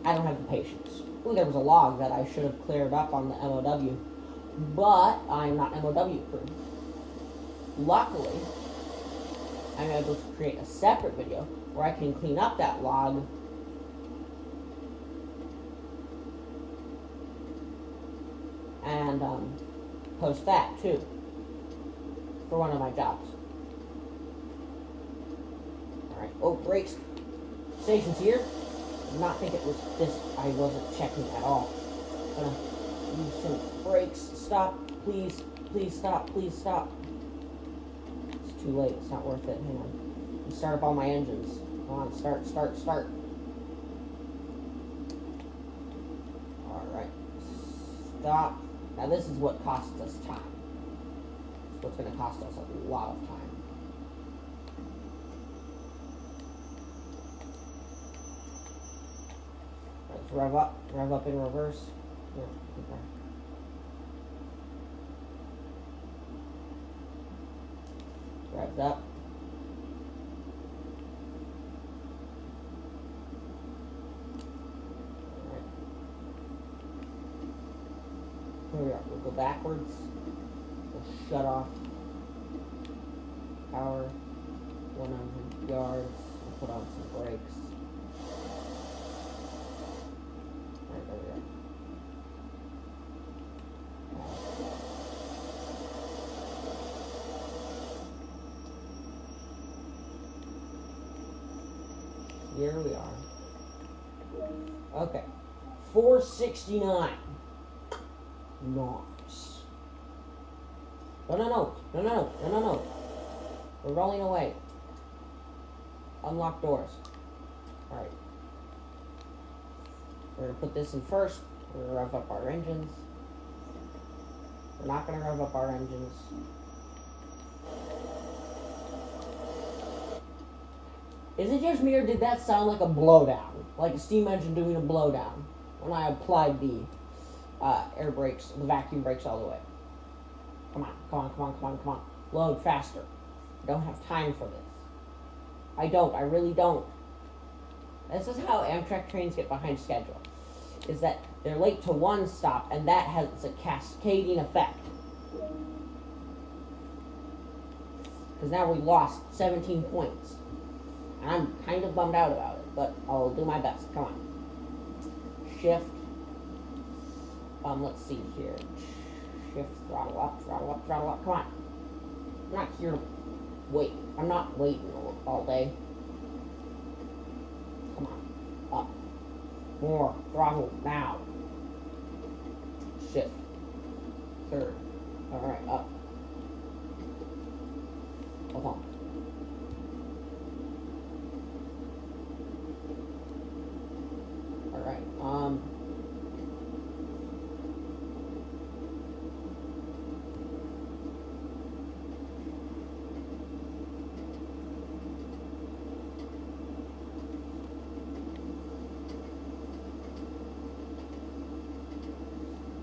I don't have the patience. Ooh, there was a log that I should have cleared up on the MOW, but I'm not MOW crew. Luckily, I'm able to create a separate video where I can clean up that log and post that too for one of my jobs. Alright, oh, brakes. Station's here. Did not think it was this. I wasn't checking at all. Gonna use some brakes. Stop, please. Please stop. Please stop. It's too late. It's not worth it. Hang on. Start up all my engines. Come on, start. Alright. Stop. Now this is what costs us time. It's what's going to cost us a lot of time. Let's rev up in reverse. Yeah, okay. Revs up. Alright. Here we are. We'll go backwards. We'll shut off power 100. yards. Put on some brakes. Alright, there we go. Here we are. Okay. 469. Nice. No. We're rolling away. Unlock doors. Alright. We're going to put this in first. We're going to rev up our engines. We're not going to rev up our engines. Is it just me, or did that sound like a blowdown? Like a steam engine doing a blowdown when I applied the air brakes, the vacuum brakes all the way. Come on. Load faster. I don't have time for this. I really don't. This is how Amtrak trains get behind schedule. Is that they're late to one stop, and that has a cascading effect. Because now we lost 17 points. And I'm kind of bummed out about it, but I'll do my best. Come on. Shift. Let's see here. Shift, throttle up. Come on. I'm not here to wait. I'm not waiting all day. Come on. Up. More. Throttle now. Shift. Third. Alright, up. Hold on. Alright,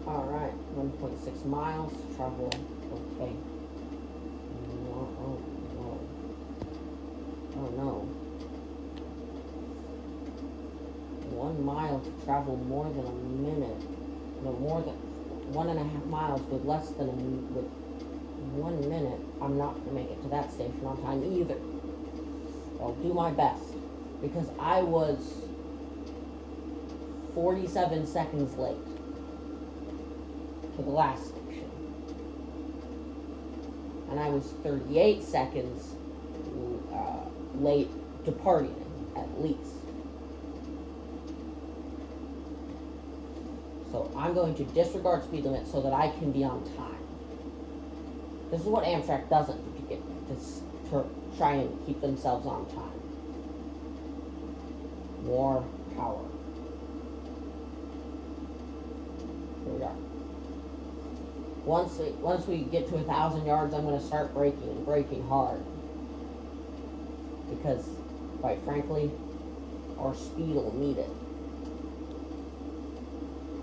Alright, 1.6 miles, travel, okay. Oh no. 1 mile to travel more than a minute. No, more than 1.5 miles with less than with 1 minute. I'm not going to make it to that station on time either. I'll do my best. Because I was 47 seconds late to the last station. And I was 38 seconds late departing, at least. So I'm going to disregard speed limit so that I can be on time. This is what Amtrak doesn't do to get to try and keep themselves on time. More power. Here we are. Once we get to 1,000 yards, I'm going to start braking hard. Because, quite frankly, our speed will need it.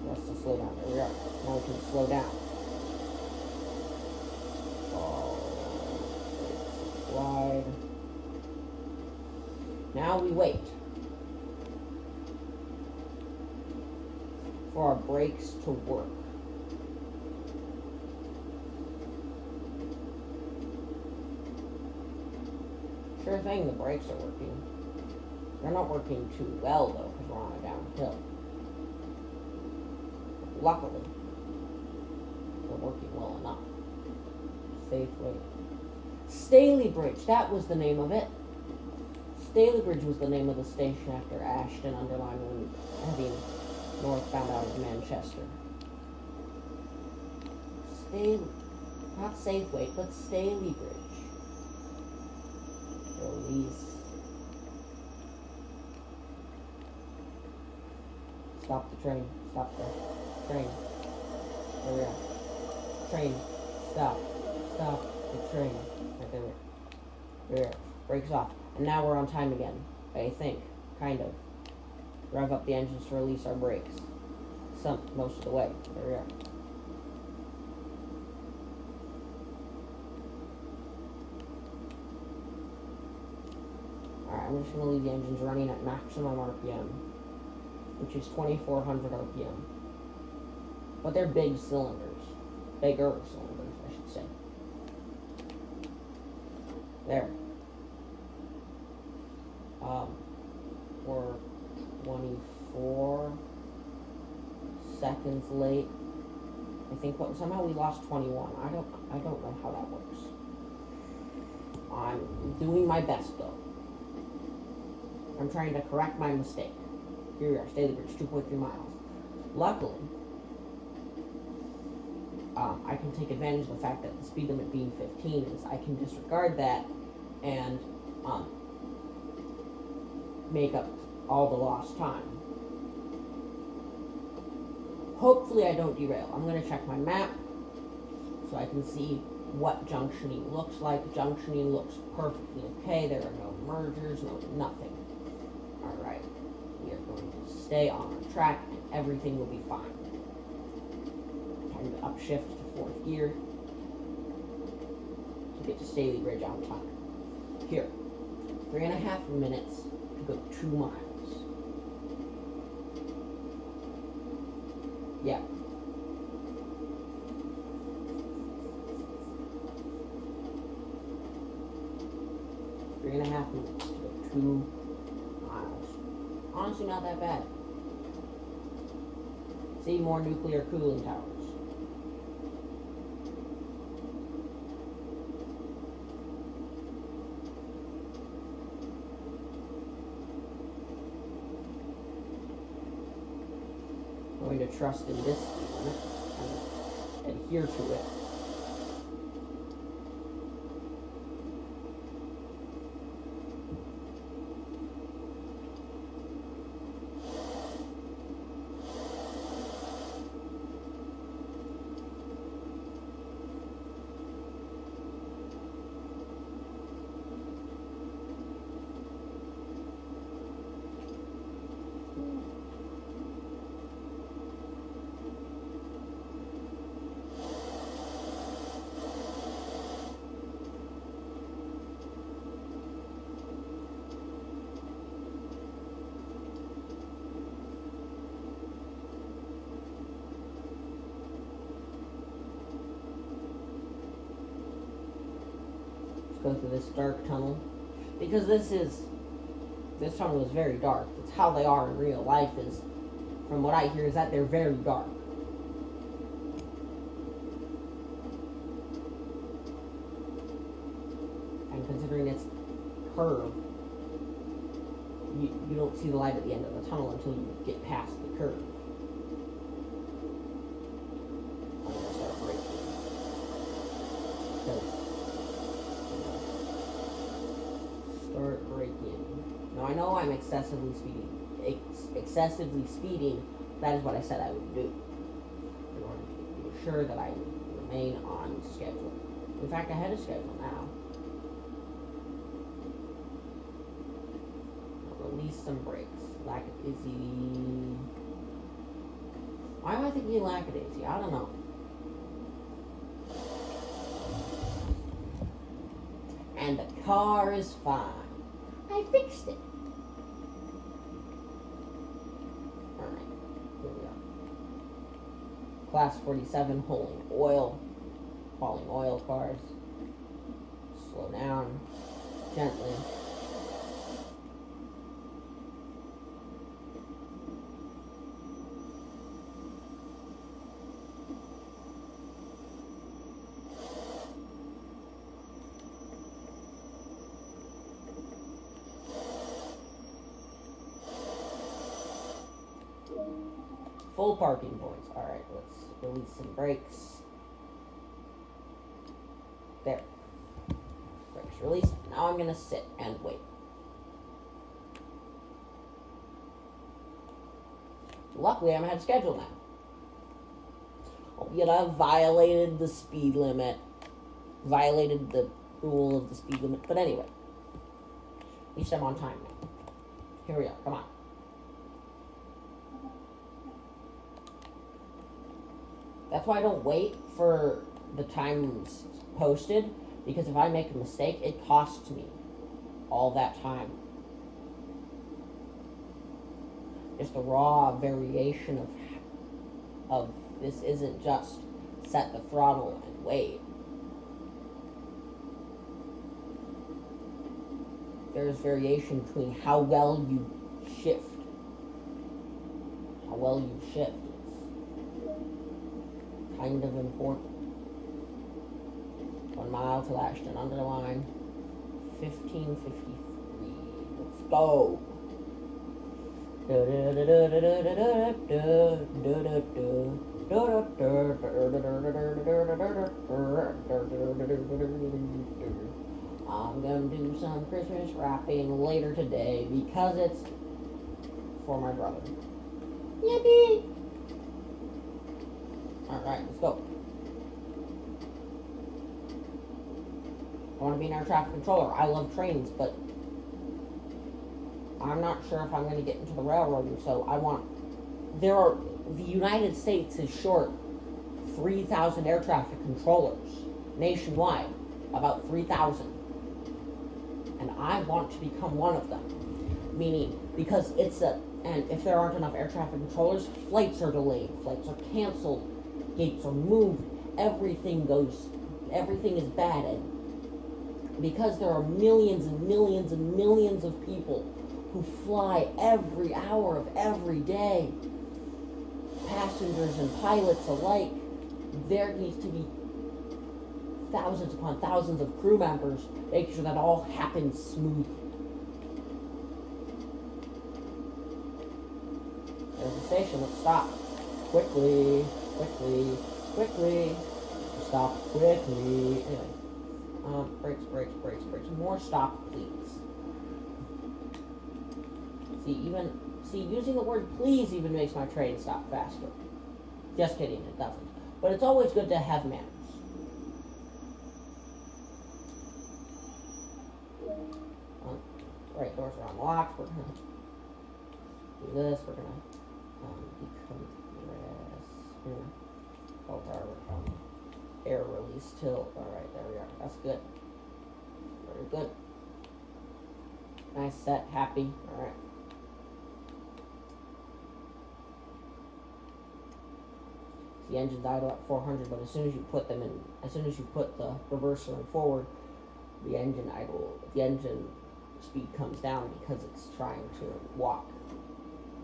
Let's just slow down. There we are. Now we can slow down. Wide. Now we wait for our brakes to work. Sure thing, the brakes are working. They're not working too well though, because we're on a downhill. Luckily, they're working well enough. Safely. Staley Bridge, that was the name of it. Staley Bridge was the name of the station after Ashton underlined when heading northbound out of Manchester. Not Safeway, but Staley Bridge. Release. Stop the train. Stop the train. There we are. Train. Stop. Stop the train. Right there. There. Brakes off. And now we're on time again. I think. Kind of. Rev up the engines to release our brakes. Most of the way. There we are. Alright, I'm just going to leave the engines running at maximum RPM, which is 2,400 RPM. But they're big cylinders. Bigger cylinders, I should say. There. We're 24 seconds late. I think somehow we lost 21. I don't know how that works. I'm doing my best though. I'm trying to correct my mistake. Here we are, Staley Bridge, 2.3 miles. Luckily, I can take advantage of the fact that the speed limit being 15 is I can disregard that and make up all the lost time. Hopefully I don't derail. I'm going to check my map so I can see what junctioning looks like. Junctioning looks perfectly okay. There are no mergers, nothing. Alright, we are going to stay on our track and everything will be fine. Time to upshift to 4th gear to get to Staley Bridge on time. Here, 3.5 minutes to go 2 miles. Yeah. Three and a half minutes to go 2 miles. Honestly, not that bad. See, more nuclear cooling towers. I'm going to trust in this speed limit and adhere to it. Go through this dark tunnel because this tunnel is very dark. It's how they are in real life. Is from what I hear is that they're very dark. And considering it's curved, you don't see the light at the end of the tunnel until you get past the curve. I'm gonna start braking. Start braking. Now I know I'm excessively speeding. That is what I said I would do in order to be sure that I remain on schedule. In fact, ahead of schedule now. I'll release some brakes. Lackadaisy. Why am I thinking lackadaisy? I don't know. And the car is fine. I fixed it. Alright, here we are. Class 47 hauling oil cars. Slow down gently. Full parking points. Alright, let's release some brakes. There. Brakes released. Now I'm going to sit and wait. Luckily, I'm ahead of schedule now. Albeit I violated the speed limit. Violated the rule of the speed limit. But anyway. At least I'm on time now. Here we are. Come on. That's why I don't wait for the times posted, because if I make a mistake, it costs me all that time. Just the raw variation of this isn't just set the throttle and wait. there's variation between how well you shift. How well you shift is kind of important. 1 mile to Ashton Underline. 15:53. Let's go. I'm gonna do some Christmas wrapping later today because it's for my brother. Yippee! Alright, let's go. I want to be an air traffic controller. I love trains, but I'm not sure if I'm going to get into the railroading, so the United States is short 3,000 air traffic controllers nationwide, about 3,000. And I want to become one of them. Meaning, because and if there aren't enough air traffic controllers, flights are delayed, flights are canceled, gates are moved, everything is bad, and because there are millions and millions and millions of people who fly every hour of every day, passengers and pilots alike, there needs to be thousands upon thousands of crew members making sure that all happens smoothly. There's the station. Let's stop. Quickly. Stop quickly. Anyway. Brakes. More stop, please. See, using the word please even makes my train stop faster. Just kidding, it doesn't. But it's always good to have manners. Right, doors are unlocked. We're gonna do this. We're gonna decompress. Both our air release tilt. Alright, there we are. That's good. Very good. Nice, set, happy. Alright. The engine's idle at 400, but as soon as you put the reverser in forward, the engine speed comes down because it's trying to walk.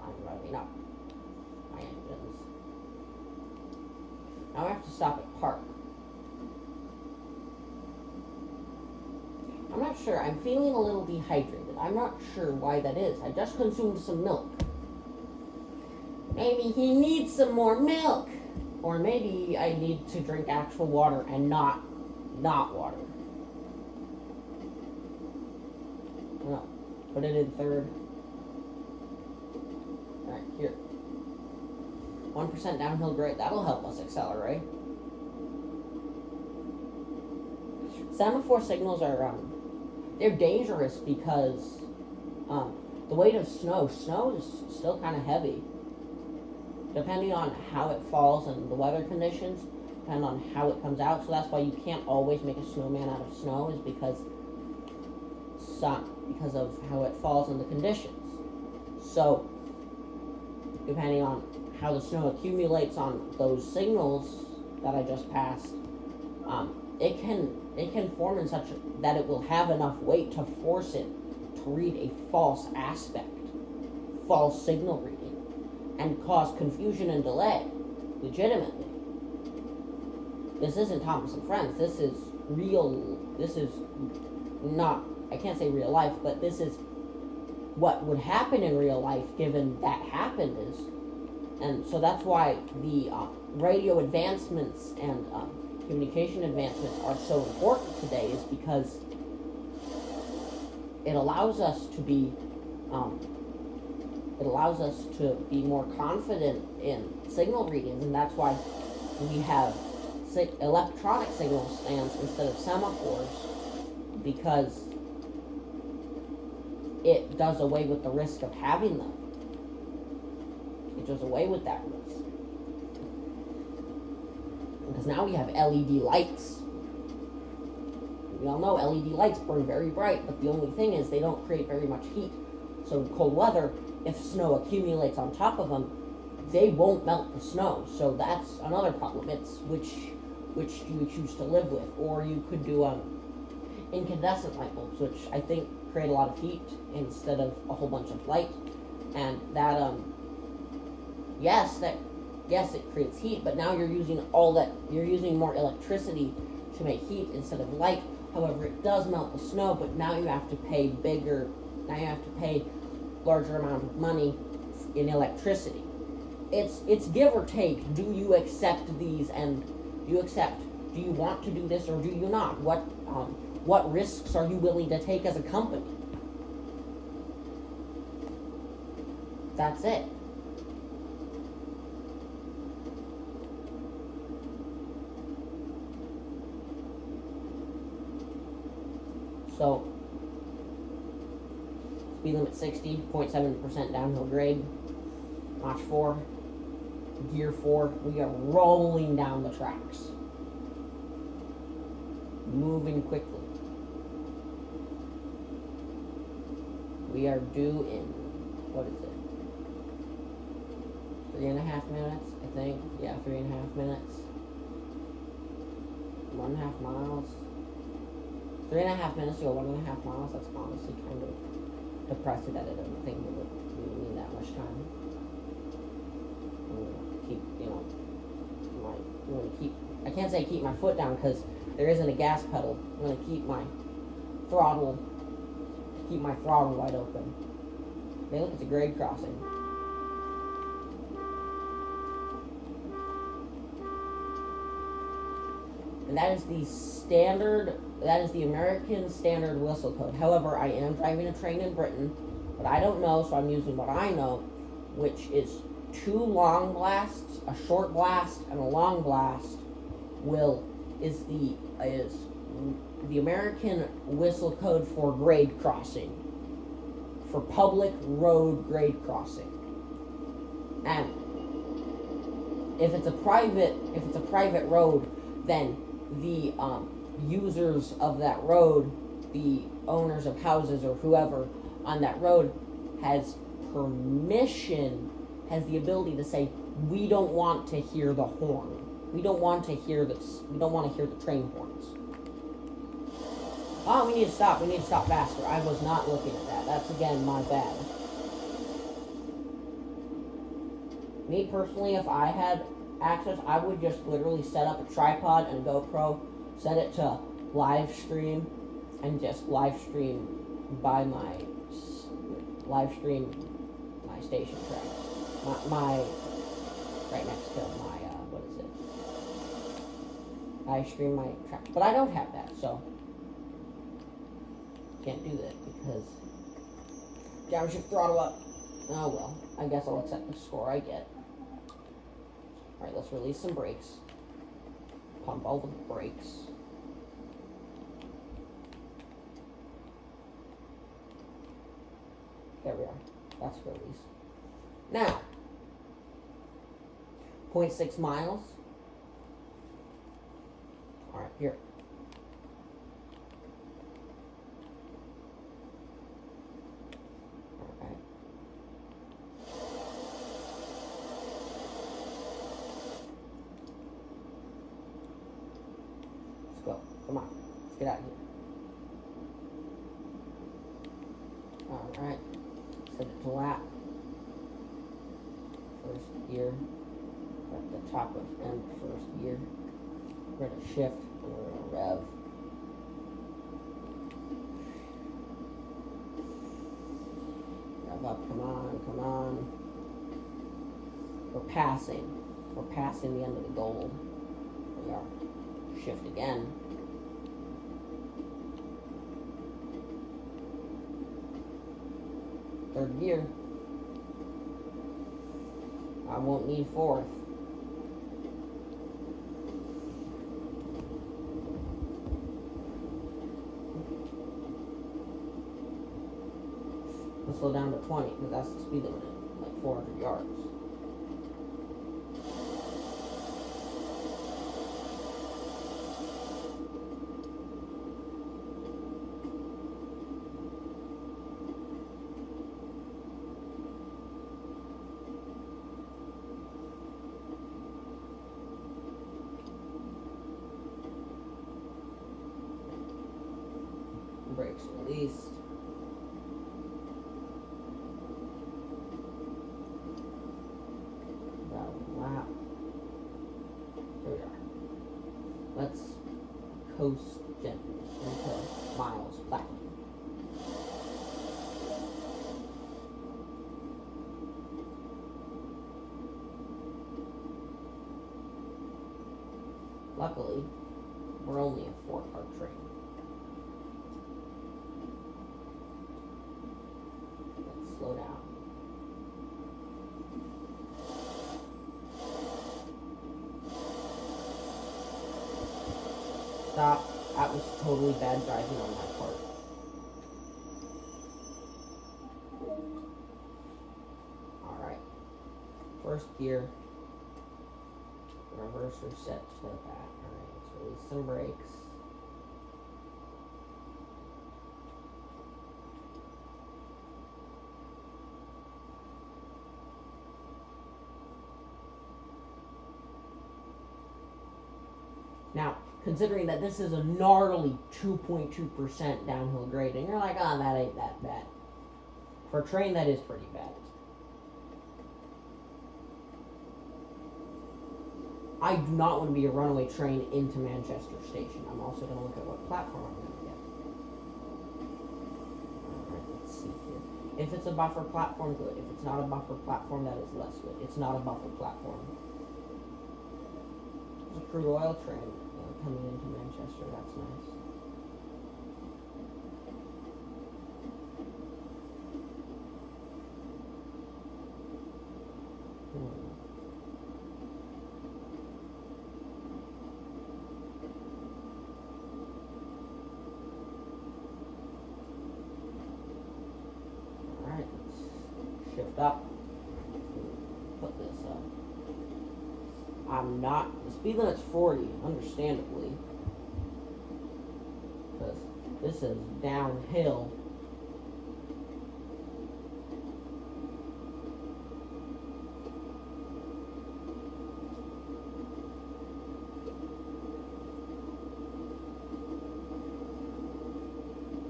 I'm revving up my engines. Now I have to stop at park. I'm not sure. I'm feeling a little dehydrated. I'm not sure why that is. I just consumed some milk. Maybe he needs some more milk. Or maybe I need to drink actual water and not water. No. Put it in third. Alright, here. 1% downhill grade. That'll help us accelerate. Semaphore signals are they're dangerous because the weight of snow is still kind of heavy. Depending on how it falls and the weather conditions, depending on how it comes out. So that's why you can't always make a snowman out of snow, is because of how it falls and the conditions. So depending on how the snow accumulates on those signals that I just passed, it can form in such that it will have enough weight to force it to read a false signal reading, and cause confusion and delay, legitimately. This isn't Thomas and Friends. This is not, I can't say real life, but this is what would happen in real life given that happened. And so that's why the radio advancements and communication advancements are so important today, is because it allows us to be more confident in signal readings, and that's why we have electronic signal stands instead of semaphores, because it does away with the risk of having them. It does away with that risk. Because now we have LED lights. We all know LED lights burn very bright, but the only thing is they don't create very much heat. So in cold weather, if snow accumulates on top of them, they won't melt the snow. So that's another problem. It's which you would choose to live with. Or you could do incandescent light bulbs, which I think create a lot of heat instead of a whole bunch of light, and that yes, it creates heat, but now you're using more electricity to make heat instead of light. However, it does melt the snow, but now you have to pay larger amount of money in electricity. It's give or take. Do you accept these, and do you want to do this or do you not? What risks are you willing to take as a company? That's it. So, speed limit 60, 0.7% downhill grade, notch 4, gear 4. We are rolling down the tracks, moving quickly. We are due in, what is it, 3.5 minutes, I think. Yeah, 3.5 minutes. 1.5 miles. 3.5 minutes to go 1.5 miles. That's honestly kind of depressing that I didn't think it would need that much time. I'm gonna keep, I can't say keep my foot down because there isn't a gas pedal. I'm gonna keep my throttle wide open. Hey, look, it's a grade crossing. And that is the American standard whistle code. However, I am driving a train in Britain, but I don't know, so I'm using what I know, which is 2 long blasts, a short blast, and a long blast is the American whistle code for grade crossing, for public road grade crossing. And if it's a private road, then the users of that road, the owners of houses or whoever on that road, has the ability to say, we don't want to hear the horn. We don't want to hear the train horns. Oh, we need to stop faster. I was not looking at that. That's, again, my bad. Me personally, if I had access, I would just literally set up a tripod and a GoPro, set it to live stream, and just live stream my station tracks. My right next to my live stream my tracks. But I don't have that, so can't do that because downshift throttle up. Oh well, I guess I'll accept the score I get. Alright, let's release some brakes. Pump all the brakes. There we are. That's release. Now, 0.6 miles. Alright, here. Alright. Let's go. Come on. Let's get out of here. Alright. Set it to lap. First gear. At the top of end first gear. We're going to shift and we're going to rev. Rev up, come on. We're passing the end of the gold. We are. Shift again. Third gear. I won't need fourth. Let's slow down to 20 because that's the speed limit, like 400 yards. Brakes released. Let's coast gently into Miles Platinum. Luckily, we're only a 4-car train. Let's slow down. Stop. That was totally bad driving on my part. Alright. First gear. Reverser set to that. Alright, let's release some brakes. Now, considering that this is a gnarly 2.2% downhill grade, and you're like, oh, that ain't that bad. For a train, that is pretty bad. I do not want to be a runaway train into Manchester Station. I'm also going to look at what platform I'm going to get. Alright, let's see here. If it's a buffer platform, good. If it's not a buffer platform, that is less good. It's not a buffer platform. There's a crude oil train coming into Manchester. That's nice. Alright, let's shift up. Put this up. I'm not, the speed limit's 40, understandably. Because this is downhill.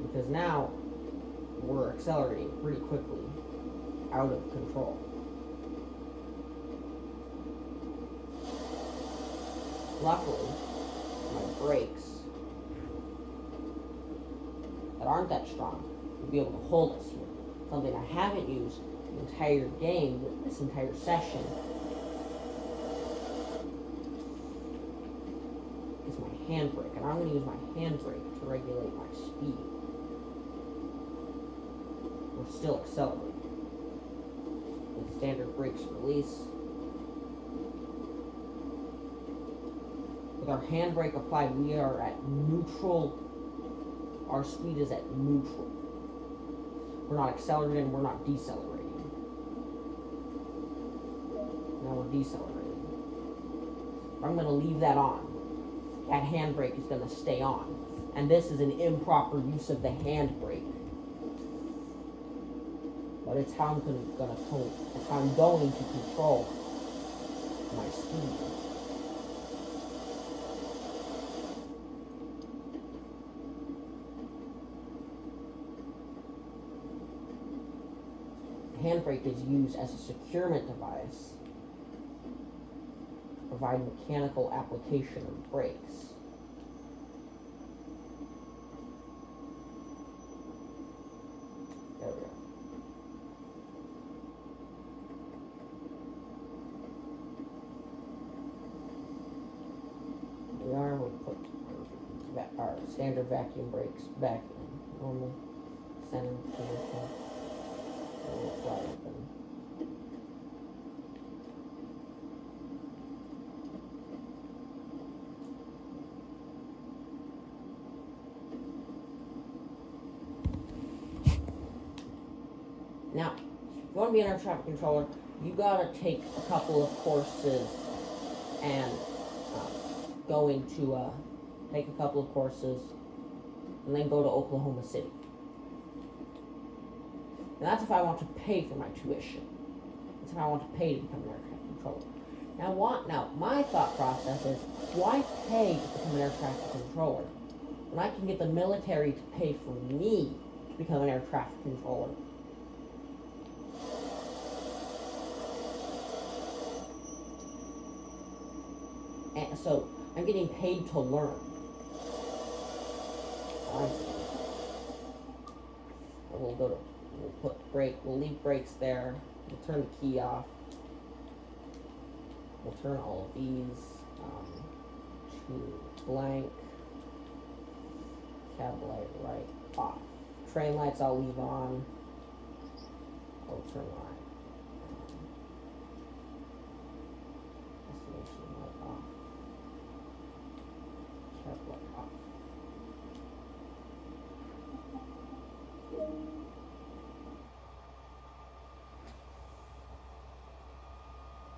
Because now we're accelerating pretty quickly, out of control. Luckily, my brakes that aren't that strong will be able to hold us here. Something I haven't used the entire game, this entire session, is my handbrake. And I'm going to use my handbrake to regulate my speed. We're still accelerating. With standard brakes release. With our handbrake applied, we are at neutral. Our speed is at neutral. We're not accelerating, we're not decelerating. Now we're decelerating. I'm going to leave that on. That handbrake is going to stay on. And this is an improper use of the handbrake. But it's how I'm going to control my speed. Handbrake is used as a securement device to provide mechanical application of brakes. There we go. We'll put our standard vacuum brakes back in normal center position. Now, if you want to be an air traffic controller, you gotta take a couple of courses and take a couple of courses and then go to Oklahoma City. And that's if I want to pay for my tuition. That's if I want to pay to become an air traffic controller. Now, my thought process is, why pay to become an air traffic controller when I can get the military to pay for me to become an air traffic controller? And so, I'm getting paid to learn. We'll leave brakes there. We'll turn the key off. We'll turn all of these to blank. Cab light right off. Train lights I'll leave on. I'll turn on. Destination light off. Cab light off.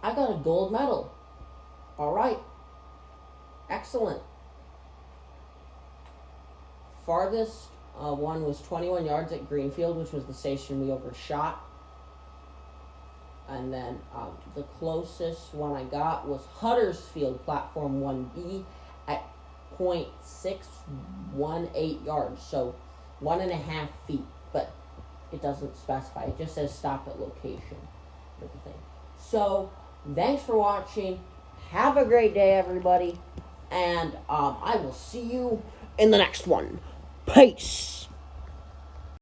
I got a gold medal. All right. Excellent. Farthest one was 21 yards at Greenfield, which was the station we overshot. And then the closest one I got was Huddersfield, platform 1B, at 0.618 yards. So 1.5 feet, but it doesn't specify. It just says stop at location. Everything. So thanks for watching. Have a great day, everybody. And I will see you in the next one. Peace.